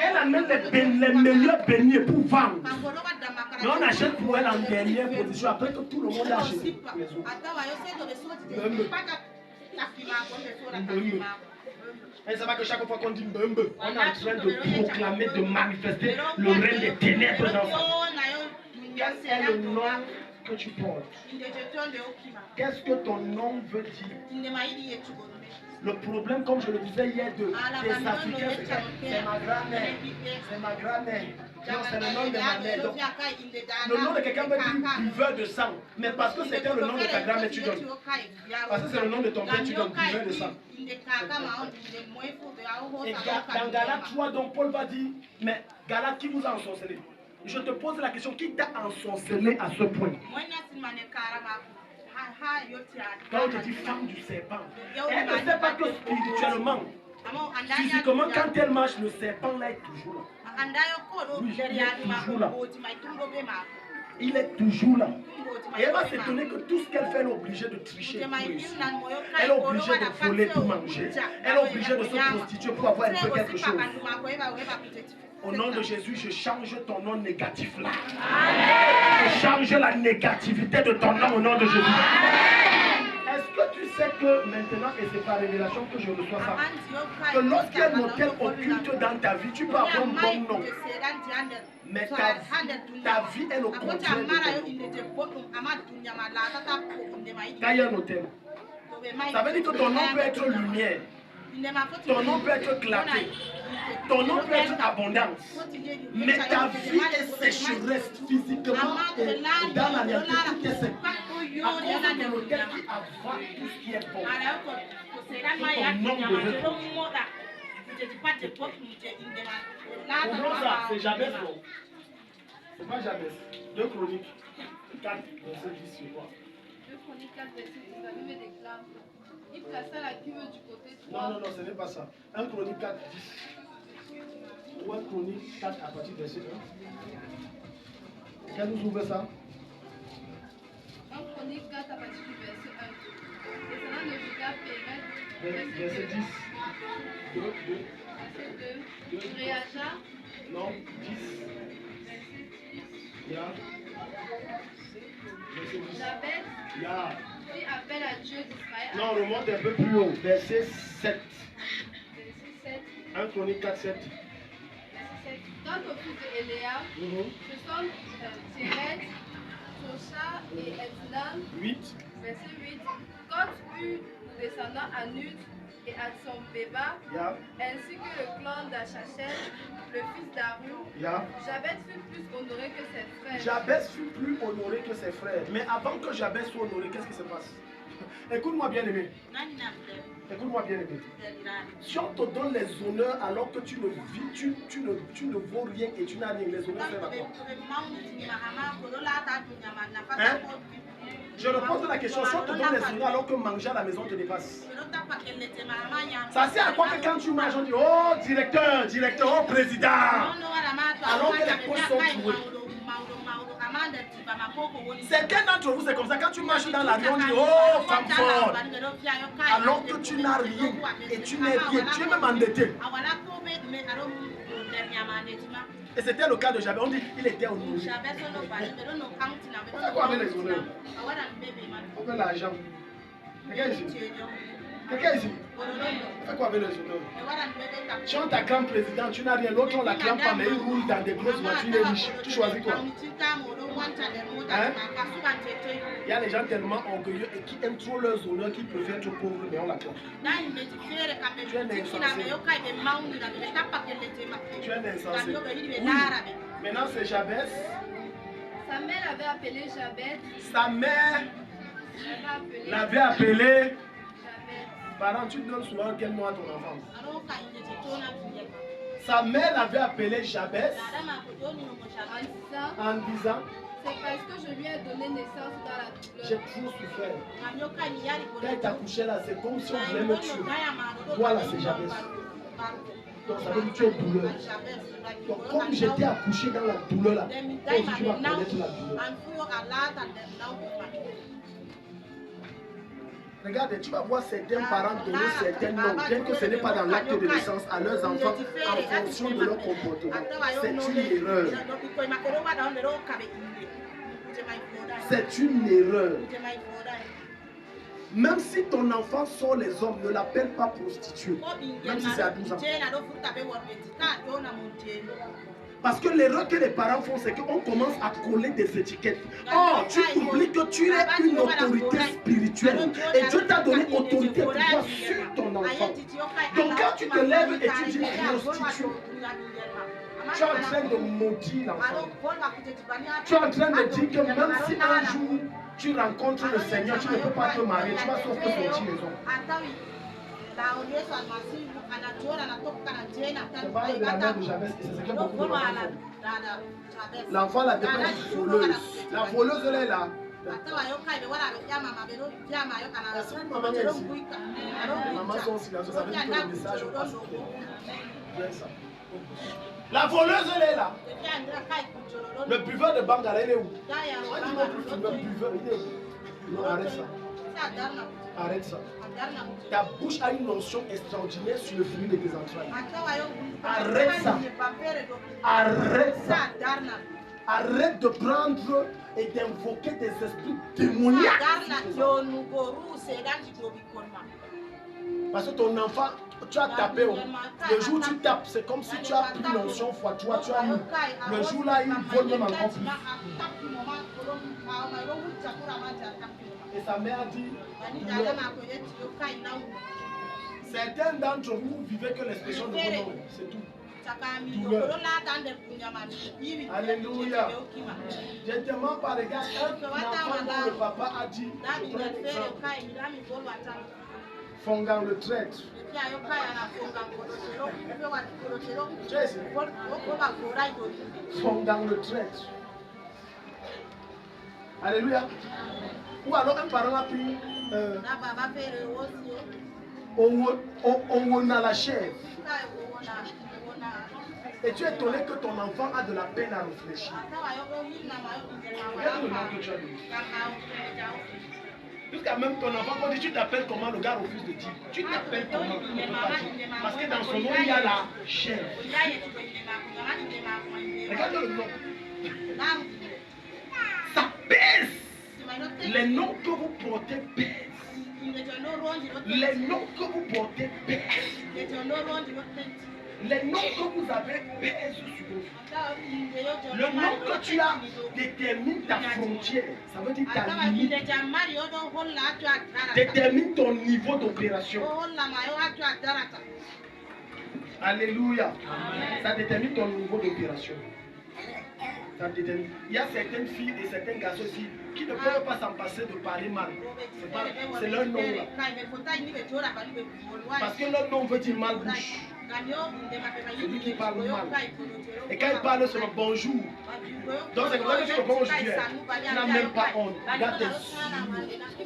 Elle amène les meilleurs beignets pour vendre. Mais on achète pour elle en dernière position, après que tout le monde a acheté. Et ça va que chaque fois qu'on dit Mbembe, on est en train de proclamer, de manifester le règne des ténèbres dans sa vie. Quel est le nom que tu portes? Qu'est-ce que ton nom veut dire? Le problème, comme je le disais hier, des Africains, c'est ma grand-mère. C'est ma grand-mère. Non, c'est le nom de ma mère. Donc, le nom de quelqu'un veut dire buveur de sang. Mais parce que c'était le nom de ta grand-mère, tu donnes. Parce que c'est le nom de ton père, tu donnes buveur de sang. Et dans Galates 3, donc Paul va dire, mais Galates, qui vous a ensorcelé? Je te pose la question, qui t'a ensorcelé à ce point? Quand on te dit femme du serpent, elle ne sait pas que spirituellement, physiquement, quand elle marche, le serpent là est toujours là. Oui, il est toujours là. Il est toujours là. Et elle va s'étonner que tout ce qu'elle fait, elle est obligée de tricher pour réussir. Elle est obligée de voler pour manger. Elle est obligée de se prostituer pour avoir un peu quelque chose. Au nom de Jésus, je change ton nom négatif là. Je change la négativité de ton nom au nom de Jésus. Est-ce que tu sais que maintenant, et c'est par révélation que je reçois ça, que lorsqu'il y a un hôtel occulte dans ta vie, tu peux avoir un bon nom. Mais ta vie est le contraire de ton nom. Quand il y a un hôtel, ça veut dire que ton nom peut être lumière. Ton nom peut être clarté. Ton nom peut être abondance. Mais ta vie est sécheresse physiquement et dans la réalité, tout est sec. À cause de l'autel qui avale tout ce qui est bon. Ton nom de pour ça, c'est jamais bon. C'est pas jamais. 2 Chroniques 4, verset 10, je crois. 2 Chroniques 4, verset 10, la Bible déclare. Il plaça la cuve du côté droit. Non, ce n'est pas ça. 1 Chronique 4, 10. 1 Chronique 4 à partir du verset 1. Quel nous ouvre ça? 1 Chronique 4 à partir du verset 1. Descendant de Juda, Péret, verset 10. 2. Verset 2. Réaja. Non, 10. Verset 10. Ya. Verset 10. Jabez. Ya. Fit appel à Dieu d'Israël. Non, on remonte un peu plus haut. Verset 7. Verset 7. 1 Chronique 4, 7. Verset 7. Quant au fils de Éléa, ce sont Théret, Socha et Ethnan. 8. Verset 8. Quand eut nous descendant à Nut et à son Béba, ainsi que le clan d'Achachel, le fils d'Aru, Jabez fut plus honoré que ses frères. Jabez fut plus honoré que ses frères. Mais avant que Jabez soit honoré, qu'est-ce qui se passe? Écoute-moi bien aimé. Écoute-moi bien aimé. Si on te donne les honneurs alors que tu ne vis, tu ne vaux rien et tu n'as rien, les honneurs servent à quoi? Hein? Je repose la question, si on te donne les honneurs alors que manger à la maison te dépasse. Ça sert à quoi que quand tu manges, on dit oh directeur, oh président. Alors que les postes sont joués. Certains d'entre vous, c'est comme ça, quand tu marches dans la rue, on dit oh femme forte. Alors que tu n'as rien et tu n'es rien, tu es même endetté. Et c'était le cas de Jabez, on dit il était honoré. On fait quoi avec les honneurs? On fait l'argent. Quelqu'un ici? Quelqu'un ici? On fait quoi avec les honneurs? Si on t'acclame président, tu n'as rien, l'autre on l'acclame pas, mais il roule dans des grosses voitures, il est riche. Tu choisis quoi? Hein? Il y a des gens tellement orgueilleux et qui aiment trop leurs honneurs qu'ils préfèrent être pauvres, mais on l'acclame. Tu es un insensé. Tu es un insensé. Oui. Maintenant c'est Jabez. Sa mère avait appelé Jabez. Sa mère l'avait appelé Jabez. Parents, tu donnes souvent quel nom à ton enfant? Sa mère l'avait appelé Jabez en disant c'est parce que je lui ai donné naissance dans la douleur. J'ai trop souffert. Quand il t'a couché là, c'est comme si on voulait me tuer. Voilà, c'est Jabez. Donc ça veut dire que tu es douleur. Donc comme j'étais accouché dans la douleur là, toi aussi tu vas connaître la douleur. Regarde, tu vas voir certains parents donner certains noms, bien que ce n'est pas dans l'acte de naissance, à leurs enfants en fonction de leur comportement. C'est une erreur. C'est une erreur. Même si ton enfant sort les hommes, ne l'appelle pas prostituée, même si c'est à 12 ans. Parce que l'erreur que les parents font, c'est qu'on commence à coller des étiquettes. Oh, tu oublies que tu es une autorité spirituelle. Et Dieu t'a donné autorité et pouvoir sur ton enfant. Donc quand tu te lèves et tu dis prostituée, tu es en train de maudire l'enfant. Tu es en train de dire que même si un jour tu rencontres le Seigneur, tu ne peux pas te marier, tu vas sauf que sortir les hommes. Je parle de la mère de Jabez et c'est ce que beaucoup de l'enfant font. L'enfant la dépend d'une voleuse. La voleuse elle est là. Est-ce que maman est ici? Les mamans sont silencieuses, ça veut dire que le message passe. Bien ça. La voleuse elle est là. Le buveur de Bangala il est où? Moi dis-moi plus, le buveur il est où? Non, arrête ça. Arrête ça. Ta bouche a une notion extraordinaire sur le fruit de tes entrailles. Arrête ça. Arrête ça. Arrête de prendre et d'invoquer des esprits démoniaques. Parce que ton enfant, tu as tapé. Le jour où tu tapes, c'est comme si tu as pris l'onction fois toi, tu as mis. Le jour là, il vole même encore plus. Et sa mère dit, Certains d'entre vous vivez que l'expression de vos noms, c'est tout. Douleur. Alléluia. Je demande par égard un enfant dont le papa a dit, Fongan le traître. Fongan le traître. Alléluia. Ou alors un parent a pris on a la chair. Et tu es étonné que ton enfant a de la peine à réfléchir. Regarde le nom que tu as donné. Jusqu'à même ton enfant, quand tu t'appelles comment, le gars refuse de dire. Tu t'appelles comment, on ne peut pas dire. Parce que dans son nom, il y a la chair. Regarde le nom. Ça pèse. Les noms que vous portez pèsent. Les noms que vous portez pèsent. Les noms que vous avez pèsent sur vous. Le nom que tu as détermine ta frontière. Ça veut dire ta limite. Détermine ton niveau d'opération. Alléluia. Ça détermine ton niveau d'opération. Ça détermine. Il y a certaines filles et certains garçons aussi qui ne peuvent pas s'en passer de parler mal. C'est leur nom là. Parce que leur nom veut dire mal bouche. Celui qui parle mal. Et quand il parle sur le bonjour, donc c'est comme ça que tu réponds aujourd'hui. Tu n'as même pas honte. Regarde tes yeux.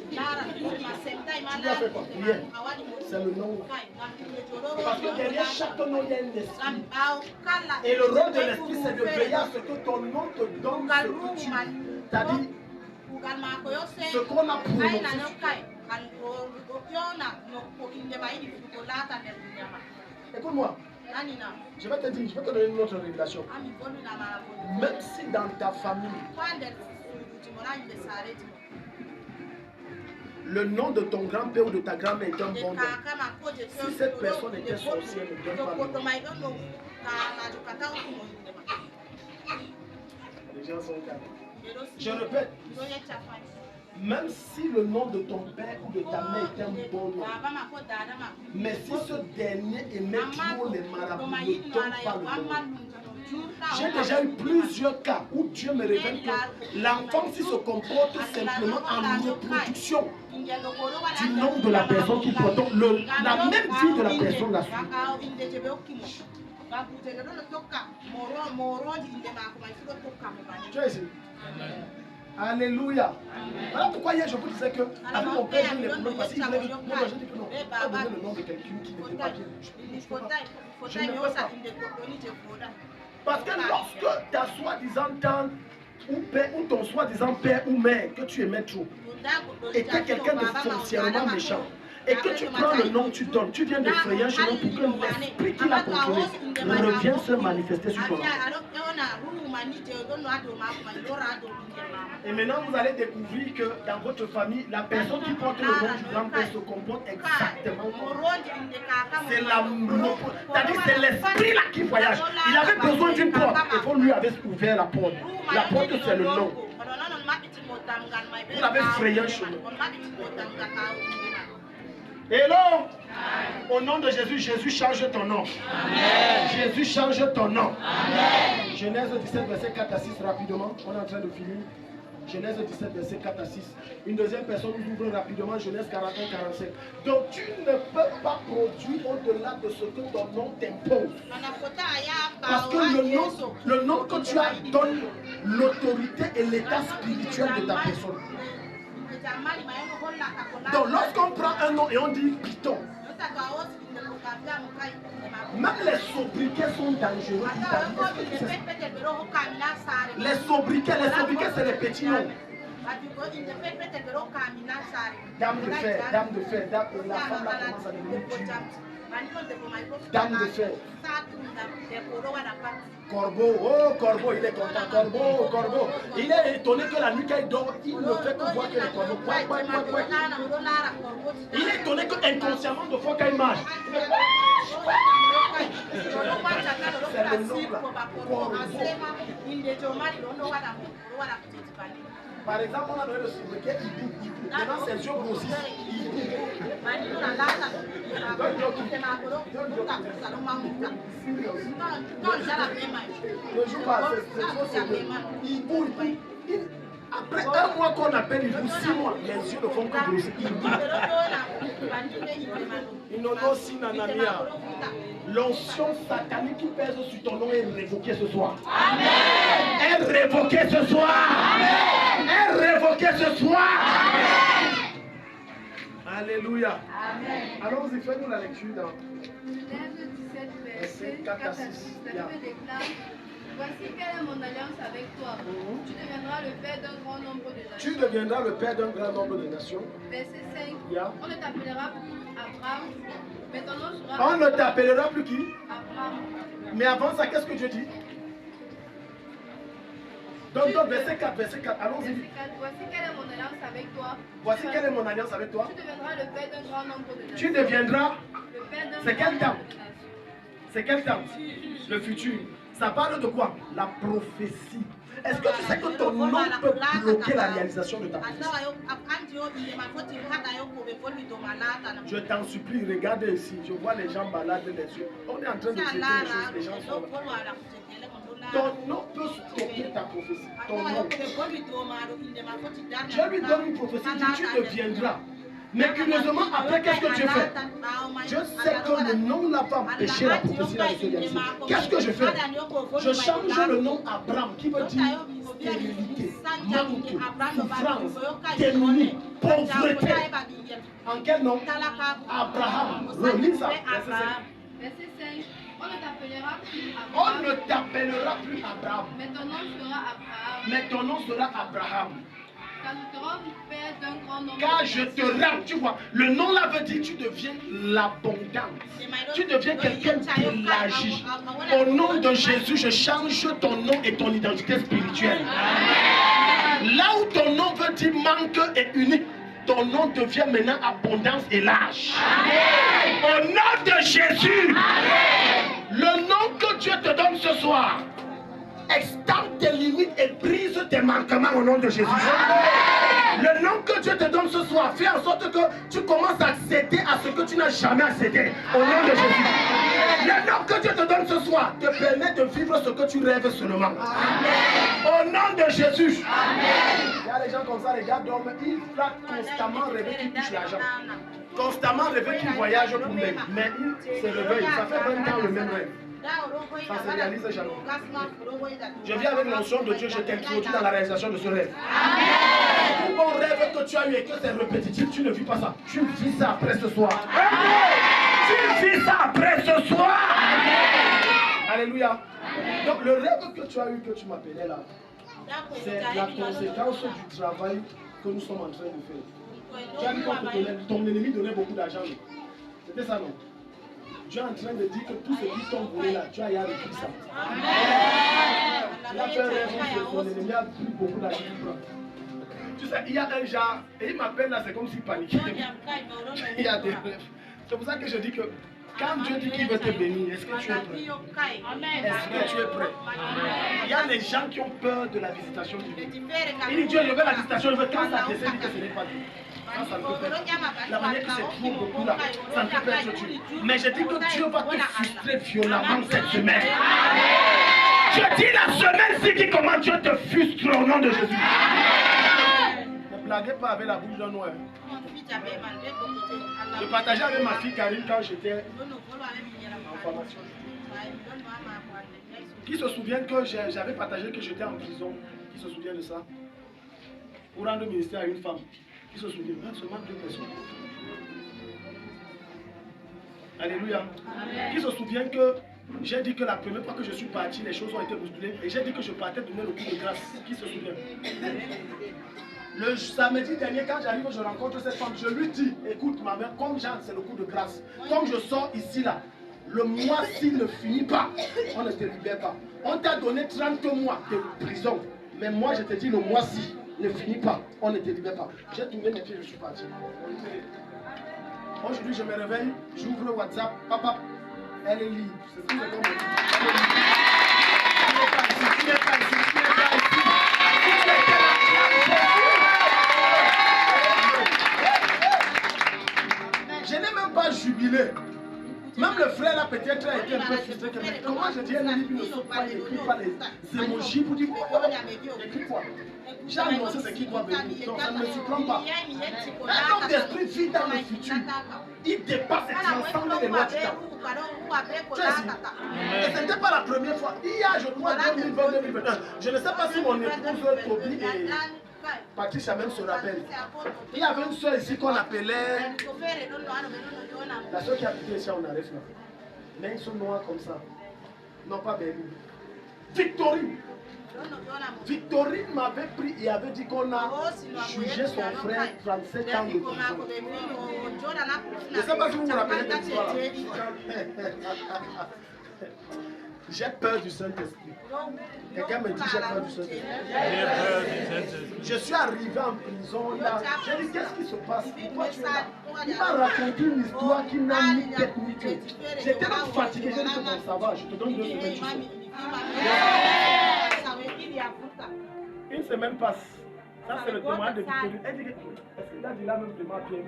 Tu dois faire quoi? Rien. C'est le nom. Parce que derrière chaque nom, il y a un esprit. Et le rôle de l'esprit, c'est de veiller à ce que ton nom te donne ce que tu as. C'est-à-dire ce qu'on a prononcé. Écoute-moi, je vais te dire, je vais te donner une autre révélation. Même si dans ta famille, le nom de ton grand-père ou de ta grand-mère est un bon nom, si cette personne était sorcière, ne donne pas le nom. Les gens sont calmes. Je répète, même si le nom de ton père ou de ta mère est un bon nom, mais si ce dernier émet trop les marabouts, ne donne pas le nom. J'ai déjà eu plusieurs cas où Dieu me révèle que l'enfant s'il se comporte simplement en reproduction du nom de la personne qui porte. Donc la même vie de la personne la suit. Tu es ici. Alléluia. Voilà pourquoi hier je vous disais que avec mon père j'ai eu les problèmes parce qu'il voulait que moi je dis que non, pas donner le nom de quelqu'un qui n'était pas bien. Je ne peux pas. Parce que lorsque ta soi-disant tante ou ton soi-disant père ou mère que tu aimais trop était quelqu'un de foncièrement méchant et que tu prends le nom que tu donnes, tu viens de frayer un chemin pour que l'esprit qui l'a contrôlé revienne se manifester sur ton enfant. Et maintenant, vous allez découvrir que dans votre famille, la personne qui porte le nom du grand-père se comporte exactement comme c'est-à-dire c'est l'esprit là qui voyage. Il avait besoin d'une porte et vous lui avez ouvert la porte. La porte, c'est le nom. Vous l'avez frayé un chemin. Hello! Au nom de Jésus, Jésus change ton nom. Amen. Jésus change ton nom. Amen. Genèse 17, verset 4 à 6, rapidement. On est en train de finir. Genèse 17, verset 4 à 6. Une deuxième personne nous ouvre rapidement. Genèse 41, 45. Donc tu ne peux pas produire au-delà de ce que ton nom t'impose. Parce que le nom que tu as donne l'autorité et l'état spirituel de ta personne. Donc lorsqu'on prend un nom et on dit Python, même les sobriquets sont dangereux. Les sobriquets c'est les petits noms. Dame de fer, la femme là commence à devenir dure. Dame de fer. Corbeau, oh corbeau, il est content. Corbeau. Il est étonné que la nuit quand il dort, il ne fait que voir que les corbeaux. Il est étonné que inconsciemment, de fois quand il marche, c'est le nom là. Corbeau. Par exemple, on a donné le sobriquet Hibou. Maintenant, ses yeux grossissent. Hibou. Ne joue pas, c'est trop sérieux. Hibou. Après un mois qu'on appelle Hibou, 6 mois, les yeux ne font que grossir. Hibou. Inonosi Nanania. L'onction satanique qui pèse sur ton nom est révoquée ce soir. Amen. Est révoquée ce soir. Amen. Est révoquée ce soir. Amen. Alléluia. Amen. Allons-y, fais-nous la lecture dans Genèse 17, verset 4 à 6. La Bible déclare: voici quelle est mon alliance avec toi. Tu deviendras le père d'un grand nombre de nations. Tu deviendras le père d'un grand nombre de nations. Verset 5. On ne t'appellera plus Abraham, mais ton nom sera... On ne t'appellera plus qui? Abraham. Mais avant ça, qu'est-ce que Dieu dit? Donc, verset 4, allons-y. Voici quelle est mon alliance avec toi. Voici quelle est mon alliance avec toi. Tu deviendras le père d'un grand nombre de nations. Tu deviendras... Le père d'un C'est quel temps? C'est quel temps? Le futur. Ça parle de quoi? La prophétie. Est-ce que tu sais que ton nom peut bloquer la réalisation de ta prophétie? Je t'en supplie, regarde ici. Je vois les gens malades les yeux. On est en train de traiter les choses, les gens sont là. Ton nom peut stopper ta prophétie. Ton nom. Dieu lui donne une prophétie, dit tu deviendras. Mais curieusement, après, qu'est-ce que Dieu fait? Je sais que le nom n'a pas empêché la prophétie de se réaliser. Qu'est-ce que je fais? Je change le nom Abraham, qui veut dire stérilité, manque, souffrance, démunie, pauvreté. En quel nom? Abraham. Relis ça. Verset 5. On ne t'appellera plus Abraham. On ne t'appellera plus Abraham. Mais ton nom sera Abraham. Mais ton nom sera Abraham. Car je te rends, tu vois, le nom là veut dire tu deviens l'abondance. Tu deviens quelqu'un d'élargi. Au nom de Jésus, je change ton nom et ton identité spirituelle. Là où ton nom veut dire manque et unique, ton nom devient maintenant abondance et large. Au nom de Jésus, le nom que Dieu te donne ce soir, extende tes limites et brise tes manquements au nom de Jésus. Le nom que Dieu te donne ce soir, fais en sorte que tu commences à accéder à ce que tu n'as jamais accédé au nom de Jésus. Le nom que Dieu te donne ce soir te permet de vivre ce que tu rêves seulement. Au nom de Jésus. Il y a des gens comme ça, les gars dorment, ils flattent constamment rêver qu'ils touchent l'argent. Constamment rêver qu'ils voyagent pour même. Mais ils se réveillent, ça fait 20 ans le même rêve. Ça se réalise jamais. Je viens avec l'onction de Dieu, je t'introduis dans la réalisation de ce rêve. Tout bon rêve que tu as eu et que c'est répétitif, tu ne vis pas ça. Tu vis ça après ce soir. Tu vis ça après ce soir. Alléluia. Donc le rêve que tu as eu, que tu m'appelais là, c'est la conséquence du travail que nous sommes en train de faire. Tu as dit que ton ennemi donnait beaucoup d'argent. C'était ça, non? Dieu est en train de dire que tout ce qui t'ont volé là, tu as y repris ça. Il a fait un rêve que ton ennemi a pris beaucoup d'argent. Tu sais, il y a un genre, et il m'appelle là, c'est comme s'il paniquait. Il y a des rêves. C'est pour ça que je dis que quand Dieu dit qu'il veut te bénir, est-ce que tu es prêt? Est-ce que tu es prêt? Il y a des gens qui ont peur de la visitation divine. Il dit Dieu, je veux la visitation, je veux quand ça décède, que ce n'est pas Dieu. Ça ne peut pas être. La manière que c'est trop beaucoup là, ça ne peut pas être Dieu. Mais je dis que Dieu va te frustrer violemment cette semaine. Je dis la semaine-ci qui commence, Dieu te frustre au nom de Jésus. Ne blaguez pas avec la bouche d'un noir. Je partageais avec ma fille Karine quand j'étais en formation. Qui se souvient que j'avais partagé que j'étais en prison? Qui se souvient de ça? Pour rendre ministère à une femme. Qui se souvient? Seulement 2 personnes. Alléluia. Qui se souvient que j'ai dit que la première fois que je suis parti, les choses ont été bousculées et j'ai dit que je partais donner le coup de grâce. Qui se souvient? Le samedi dernier, quand j'arrive, je rencontre cette femme, je lui dis, écoute ma mère, comme Jean, c'est le coup de grâce. Comme je sors ici là, le mois s'il ne finit pas, on ne te libère pas. On t'a donné 30 mois de prison, mais moi je te dis, le mois-ci ne finit pas, on ne te libère pas. J'ai tourné mes pieds, je suis parti. Aujourd'hui, je me réveille, j'ouvre le WhatsApp, papa, elle est libre. C'est ce que je dis. Tu n'es pas ici, tu n'es pas ici, tu n'es pas ici. obstiné. Même le frère là peut-être a été un peu frustré. Mais comment je dis un livre ne sont pas écrits par les émojis pour dire écrit quoi? J'ai annoncé ce qui doit venir. Donc ça ne me surprend pas. Un homme d'esprit vit dans le futur. Il dépasse et transcende les lois du temps. Et ce n'était pas la première fois. Il y a, je crois, 2020-2021. Je ne sais pas si mon épouse Toby et Patricia même se rappellent. Il y avait une soeur ici qu'on appelait. La soeur qui habitait ici, on arrive là. Mais ils sont noirs comme ça. Non, pas Béni. Victorine. Victorine m'avait pris et avait dit qu'on a jugé son frère 37 ans de prison. Je ne sais pas si vous vous rappelez de cette histoire. J'ai peur du Saint-Esprit. Quelqu'un me dit j'ai peur du Saint-Esprit. Je suis arrivé en prison là. J'ai dit qu'est-ce qui se passe? Pourquoi tu es là? Il m'a raconté une histoire qui n'a ni tête ni queue. J'étais là fatigué. J'ai dit bon ça va, je te donne 2 semaines. Une semaine passe. Ça c'est le témoignage de Victorine. Elle dit est-ce qu'il a dit là même vraiment bien?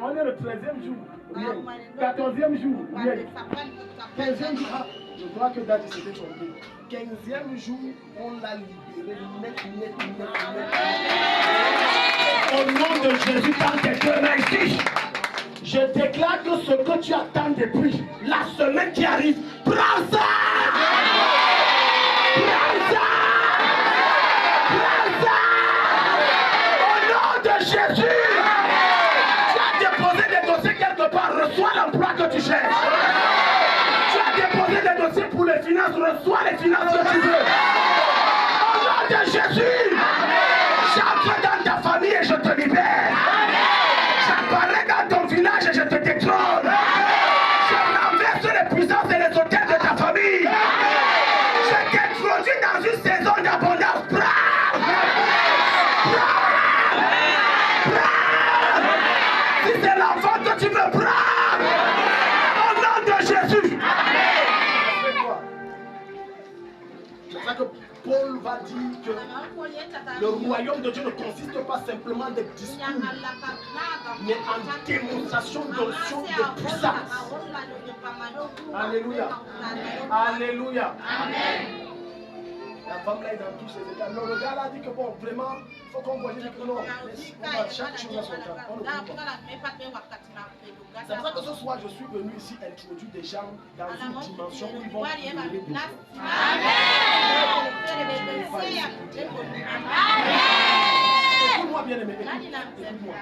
On est le 13e jour. Rien. 14e jour. Rien. 15e jour. Ah, je crois que Daddy s'était trompé. 15e jour, on l'a libéré. Net. Au nom de Jésus, quand quelqu'un m'a ici, je déclare que ce que tu attends depuis la semaine qui arrive, prends ça! Prends ça! Prends ça! Au nom de Jésus! Tu as déposé des dossiers quelque part, reçois l'emploi que tu cherches. Tu as déposé des dossiers pour les finances, reçois les finances que tu veux. Au nom de Jésus! J'entre dans ta famille et je te libère. J'apparais dans ton village et je te détrône. Je renverse les puissances et les hôtels de ta famille. Je t'introduis dans une saison d'abondance. Si c'est l'enfant que tu veux prendre, au nom de Jésus. C'est ça que Paul va dire que le royaume de Dieu ne consiste pas simplement des discours, mais en démonstration d'onction de puissance. Alléluia. Alléluia. Amen. La femme là est dans tous ses états. Non, le gars là dit que bon, vraiment, il faut qu'on voit que non, on va chaque chose à son temps. On ne peut pas. C'est pour ça que ce soir, je suis venu ici introduire des gens dans une dimension où ils vont trouver des choses. Écoute-moi bien aimé, écoute-moi.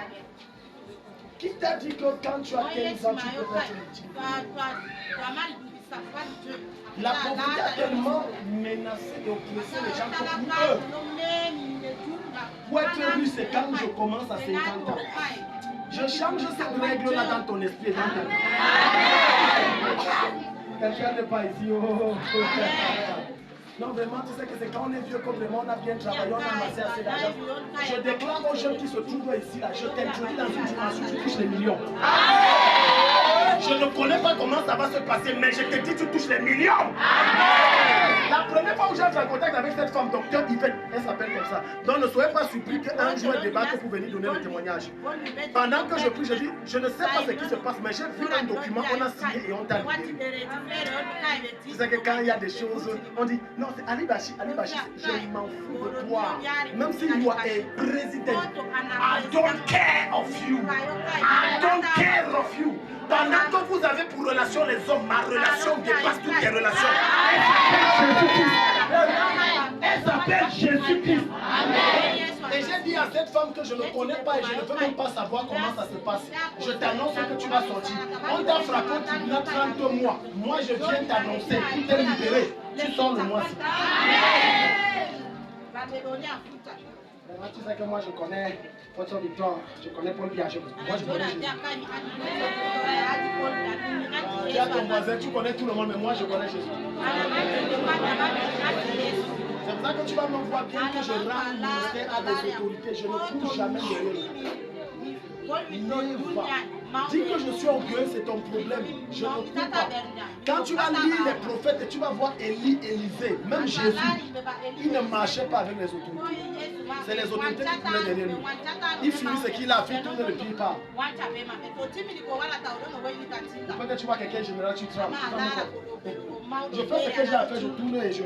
Qui t'a dit que quand tu as 15 ans, tu peux être victime? La pauvreté a tellement menacé et oppressé les gens comme eux. Pour être riche, c'est quand je commence à 50 ans. Je change cette règle-là dans ton esprit et dans ta vie. Quelqu'un n'est pas ici. Non, vraiment, tu sais que c'est quand on est vieux, comme vraiment on a bien travaillé, on a amassé assez d'argent. Je déclare aux jeunes qui se trouvent ici, là, je t'introduis dans une dimension où tu touches les millions. Je ne connais pas comment ça va se passer, mais je te dis, tu touches les millions. La première fois où j'ai été en contact avec cette femme, docteur Yvette, elle s'appelle comme ça. Donc ne soyez pas surpris qu'un jour elle débarque pour venir donner le témoignage. Pendant que je prie, je dis, je ne sais pas ce qui se passe, mais j'ai vu un document, on a signé et on t'a libéré. Tu sais que quand il y a des choses, on dit, non, c'est Ali Bachi, je m'en fous de toi. Même si you are a president, I don't care of you. I don't care of you. Pendant que vous avez pour relation les hommes, ma relation dépasse toutes les relations. Elle s'appelle Jésus-Christ. Et j'ai dit à cette femme que je ne connais pas et je ne veux même pas savoir comment ça se passe. Je t'annonce que tu vas sortir. On t'a frappé au tribunal 32 mois. Moi je viens t'annoncer, tu t'es libéré. Tu sors le mois-ci. Tu sais que moi je connais votre victoire, je connais Paul Piaget. Moi je connais Jésus. Tu as ton voisin, tu connais tout le monde, mais moi je connais Jésus. C'est pour ça que tu vas me voir bien que je rends le ministère à des autorités. Je ne cours jamais derrière. Dis que je suis orgueilleux, c'est ton problème. Je ne crois pas. Quand tu vas lire les prophètes et tu vas voir Élie, Élisée, même Jésus, il ne marchait pas avec les autorités. C'est les autorités qui coulaient derrière lui. Il finit ce qu'il a fait, tout ne le pille pas. Peut-être tu vois quelqu'un général, tu trembles. Je fais ce que j'ai à faire, je tourne et je...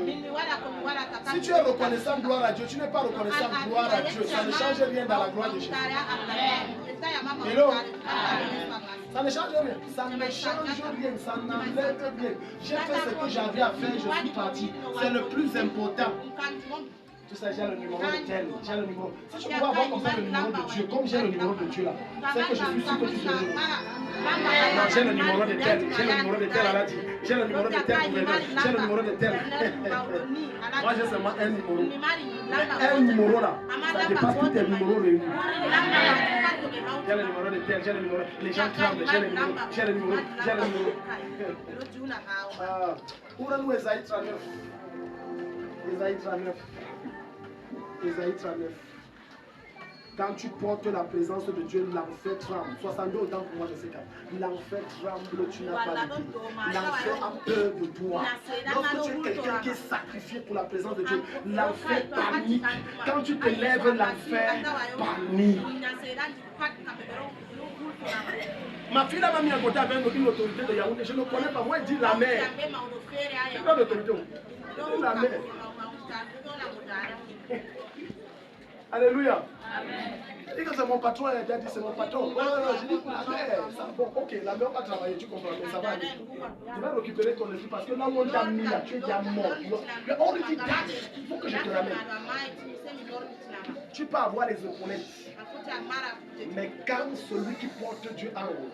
Si tu es reconnaissant, gloire à Dieu, tu n'es pas reconnaissant, gloire à Dieu. Ça ne change rien dans la gloire de Jésus. Hello? Ça ne change rien. Ça ne change rien. Ça n'enlève rien. J'ai fait ce que j'avais à faire, je suis parti. C'est le plus important. Tu sais, j'ai le numéro de tel, j'ai le numéro. Si je pouvais avoir comme ça le numéro de Dieu, comme j'ai le numéro de Dieu là, c'est que je suis sûr que tu serais heureux. Non, j'ai le numéro de tel, j'ai le numéro de tel à la dit, j'ai le numéro de tel gouverneur, j'ai le numéro de tel. Moi j'ai seulement un numéro. Mais un numéro là, ça dépasse tous tes numéros réunis. J'ai le numéro de tel, j'ai le numéro. Les gens tremblent, j'ai le numéro, j'ai le numéro, j'ai le numéro. Ouvre-nous Ésaïe 39. Ésaïe 39. Ésaïe 39. Quand tu portes la présence de Dieu, l'enfer tremble. 62 autant pour moi, je sais pas. L'enfer tremble, tu n'as pas d'idée. L'enfer a peur de toi. Lorsque tu es quelqu'un qui est sacrifié pour la présence de Dieu, l'enfer panique. Quand tu te lèves, l'enfer panique. Ma fille là m'a mis à côté avec une autorité de Yaoundé. Je ne connais pas. Moi, elle dit la mère. C'est pas d'autorité. C'est la mère. Alléluia. Amen. Et quand c'est mon patron, elle a dit c'est mon patron. Non, je dis la mère. Bon, ok, la mère va travailler, tu comprends, mais ça va aller. Tu vas récupérer ton esprit parce que là où on t'a mis, là, tu es déjà mort. Mais on dit, il faut que je te ramène. Tu peux avoir les épaulettes. Mais quand celui qui porte Dieu en haut,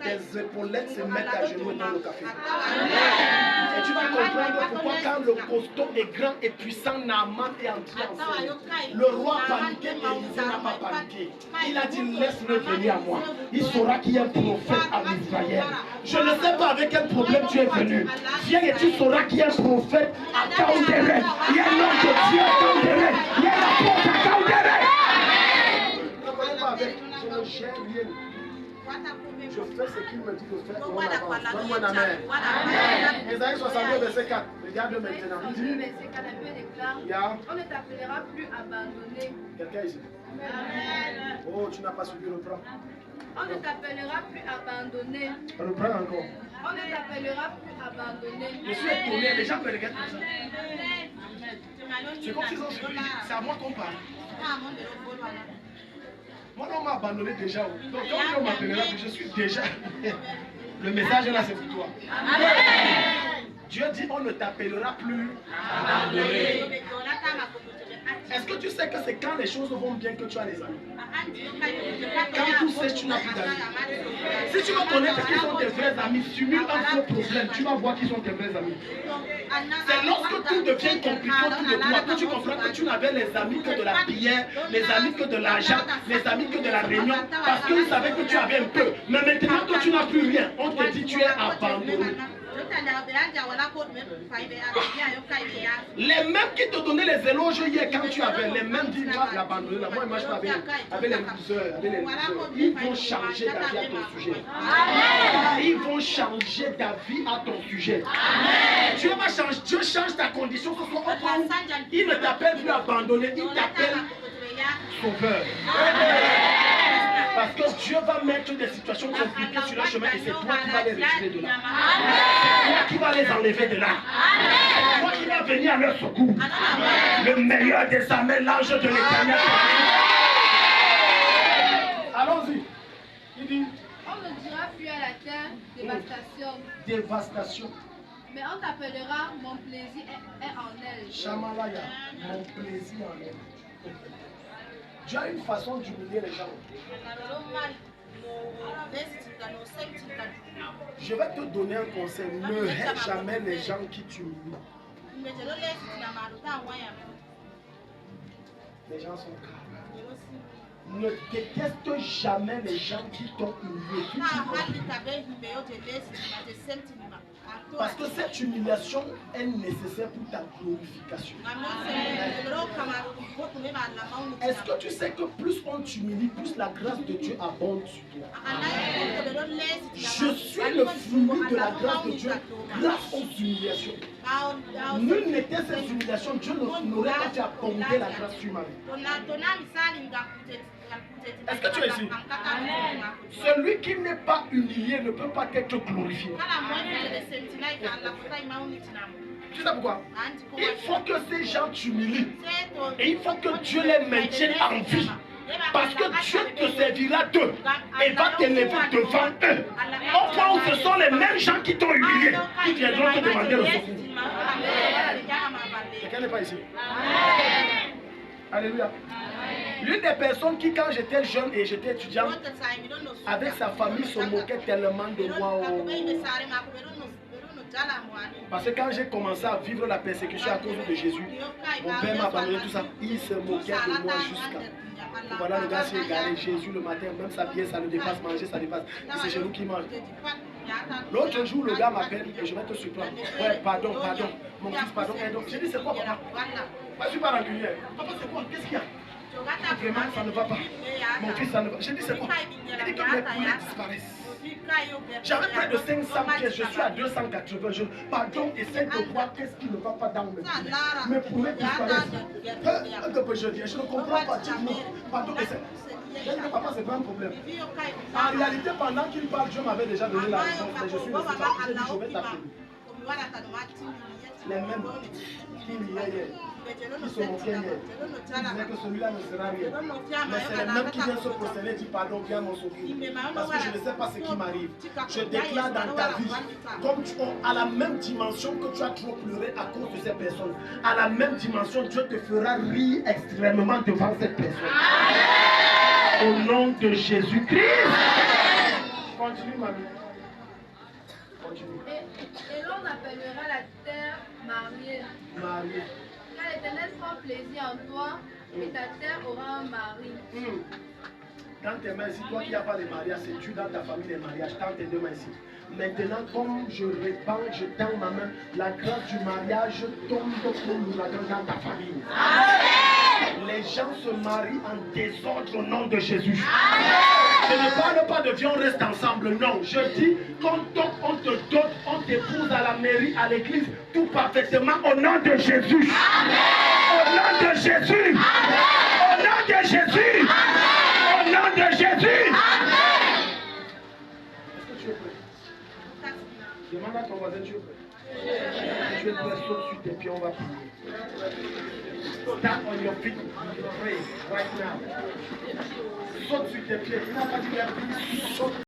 tes épaulettes se mettent à genoux dans le café. Et tu vas comprendre pourquoi quand le costaud est grand et puissant, Naaman est entré en scène. Le roi paniqué et Élisée n'a pas paniqué. Il a dit laisse-le venir à moi. Il saura qu'il y a un prophète en Israël. Je ne sais pas avec quel problème tu es venu. Viens et tu sauras qu'il y a un prophète à Kaoudéré. Il y a un homme de Dieu à Kaoudéré. Il y a un apôtre à Kaoudéré. Je ne gère rien. Je fais ce qu'il me dit de faire. Donne-moi un amen. Ésaïe 62, verset 4. Regarde maintenant. Le verset 4 déclare on ne t'appellera plus abandonné. Quelqu'un ici? Amen. Oh, tu n'as pas suivi le plan. On ne t'appellera plus abandonné. Reprends encore. On ne t'appellera plus abandonné. Je suis étonné, les gens me regardent comme ça. C'est comme s'ils ont suivi. C'est à moi qu'on parle. Moi, on m'a abandonné déjà. Donc, quand on m'appellera, je suis déjà. Le message là, c'est pour toi. Amen. Dieu dit on ne t'appellera plus abandonné. Est-ce que tu sais que c'est quand les choses vont bien que tu as les amis? Quand tout sèche, tu n'as plus d'amis. Si tu veux connaître qui sont tes vrais amis, simule un faux problème, tu vas voir qui sont tes vrais amis. C'est lorsque tout devient compliqué autour de toi que tu comprends que tu n'avais les amis que de la prière, les amis que de l'argent, les amis que de la réunion, parce qu'ils savaient que tu avais un peu. Mais maintenant que tu n'as plus rien, on te dit tu es abandonné. Les mêmes qui te donnaient les éloges hier quand tu avais, les mêmes disent moi l'abandonner là, moi je marche pas avec les losers, avec les losers. Ils vont changer ta vie à ton sujet. Ils vont changer ta vie à ton sujet. Dieu va changer, Dieu change ta condition ce soir. Il ne t'appelle plus abandonné, il t'appelle sauveur. Parce que Dieu va mettre des situations compliquées sur le chemin et c'est toi qui vas les retirer de là. C'est toi qui vas les enlever de là. C'est toi qui vas venir à leur secours. Le meilleur des armées, l'ange de l'Éternel. Allons-y. Il dit. On ne dira plus à la terre dévastation. Dévastation. Mais on t'appellera mon plaisir est en elle. Shamalaya, mon plaisir en elle. Dieu a une façon d'humilier les gens. Je vais te donner un conseil. Ne hais jamais les gens qui t'humilient. Les gens sont calmes. Ne déteste jamais les gens qui t'ont humilié. Parce que cette humiliation est nécessaire pour ta glorification. Est-ce que tu sais que plus on t'humilie, plus la grâce de Dieu abonde sur toi? Je suis le fruit de la grâce de Dieu grâce aux humiliations. Nul n'était cette humiliation, Dieu n'aurait pas fait abonder la grâce sur ma vie. Est-ce que tu es ici? Celui qui n'est pas humilié ne peut pas être glorifié. Tu sais pourquoi? Il faut que ces gens t'humilient. Et il faut que Dieu les maintienne en vie. Parce que Dieu te servira d'eux et va t'élever devant eux. Au point où ce sont les mêmes gens qui t'ont humilié qui viendront te demander le secours. Quelqu'un n'est pas ici? Alléluia. L'une des personnes qui, quand j'étais jeune et j'étais étudiant, avec sa famille, se moquait tellement de moi. Parce que quand j'ai commencé à vivre la persécution à cause de Jésus, mon père m'a abandonné tout ça. Il se moquait de moi jusqu'à... Voilà, le gars s'est égaré. Jésus le matin, même sa pièce, ça le dépasse, manger, ça dépasse. C'est chez nous qui mange. L'autre jour, le gars m'appelle et je vais te surprendre. Ouais, pardon, mon fils, pardon. J'ai dit, c'est quoi, papa? Moi, je suis pas rancunier. Papa, c'est quoi? Qu'est-ce qu'il y a? Vraiment, ça ne va pas. Mon fils, ça ne va pas. J'ai dit, c'est quoi? Il dit que mes poulets disparaissent. J'avais près de 500 pièces, je suis à 280. Pardon, essaie de voir qu'est-ce qui ne va pas dans mes poulets. Mes poulets disparaissent. Je ne comprends pas, dis-moi. Pardon, essaie. Je dis, papa, c'est pas un problème. En réalité, pendant qu'il parle, Dieu m'avait déjà donné la réponse. Mais je suis resté là. J'ai dit, je vais t'appeler. Les mêmes qui se moquaient hier. Ils disaient que celui-là ne sera rien. Mais c'est les mêmes qui viennent se prosterner et dire pardon, viens mon secours. Parce que je ne sais pas ce qui m'arrive. Je déclare dans ta vie, comme tu as à la même dimension que tu as trop pleuré à cause de ces personnes, à la même dimension, Dieu te fera rire extrêmement devant cette personne. Au nom de Jésus-Christ. Continue, mamie. Et l'on appellera la terre mariée. Mariée. Car l'Éternel prend plaisir en toi et ta terre aura un mari. Dans tes mains ici, toi qui n'as pas de mariage, c'est Dieu dans ta famille les mariages. Tends tes deux mains ici. Maintenant, comme je répands, je tends ma main, la grâce du mariage tombe comme l'ouragan dans ta famille. Amen. Les gens se marient en désordre au nom de Jésus. Amen. Je ne parle pas de vie, on reste ensemble. Non, je dis, quand on te donne, on t'épouse à la mairie, à l'église, tout parfaitement au nom de Jésus. Amen. Au nom de Jésus. Amen. Au nom de Jésus. Amen. Au nom de Jésus. Amen. Est-ce que tu es prêt? Demande à ton voisin, tu es prêt? Tu es prêt, saute sur tes pieds, on va prier. Stand on your feet, pray right now. Saute sur tes pieds. Tu n'as pas dit la prière, saute.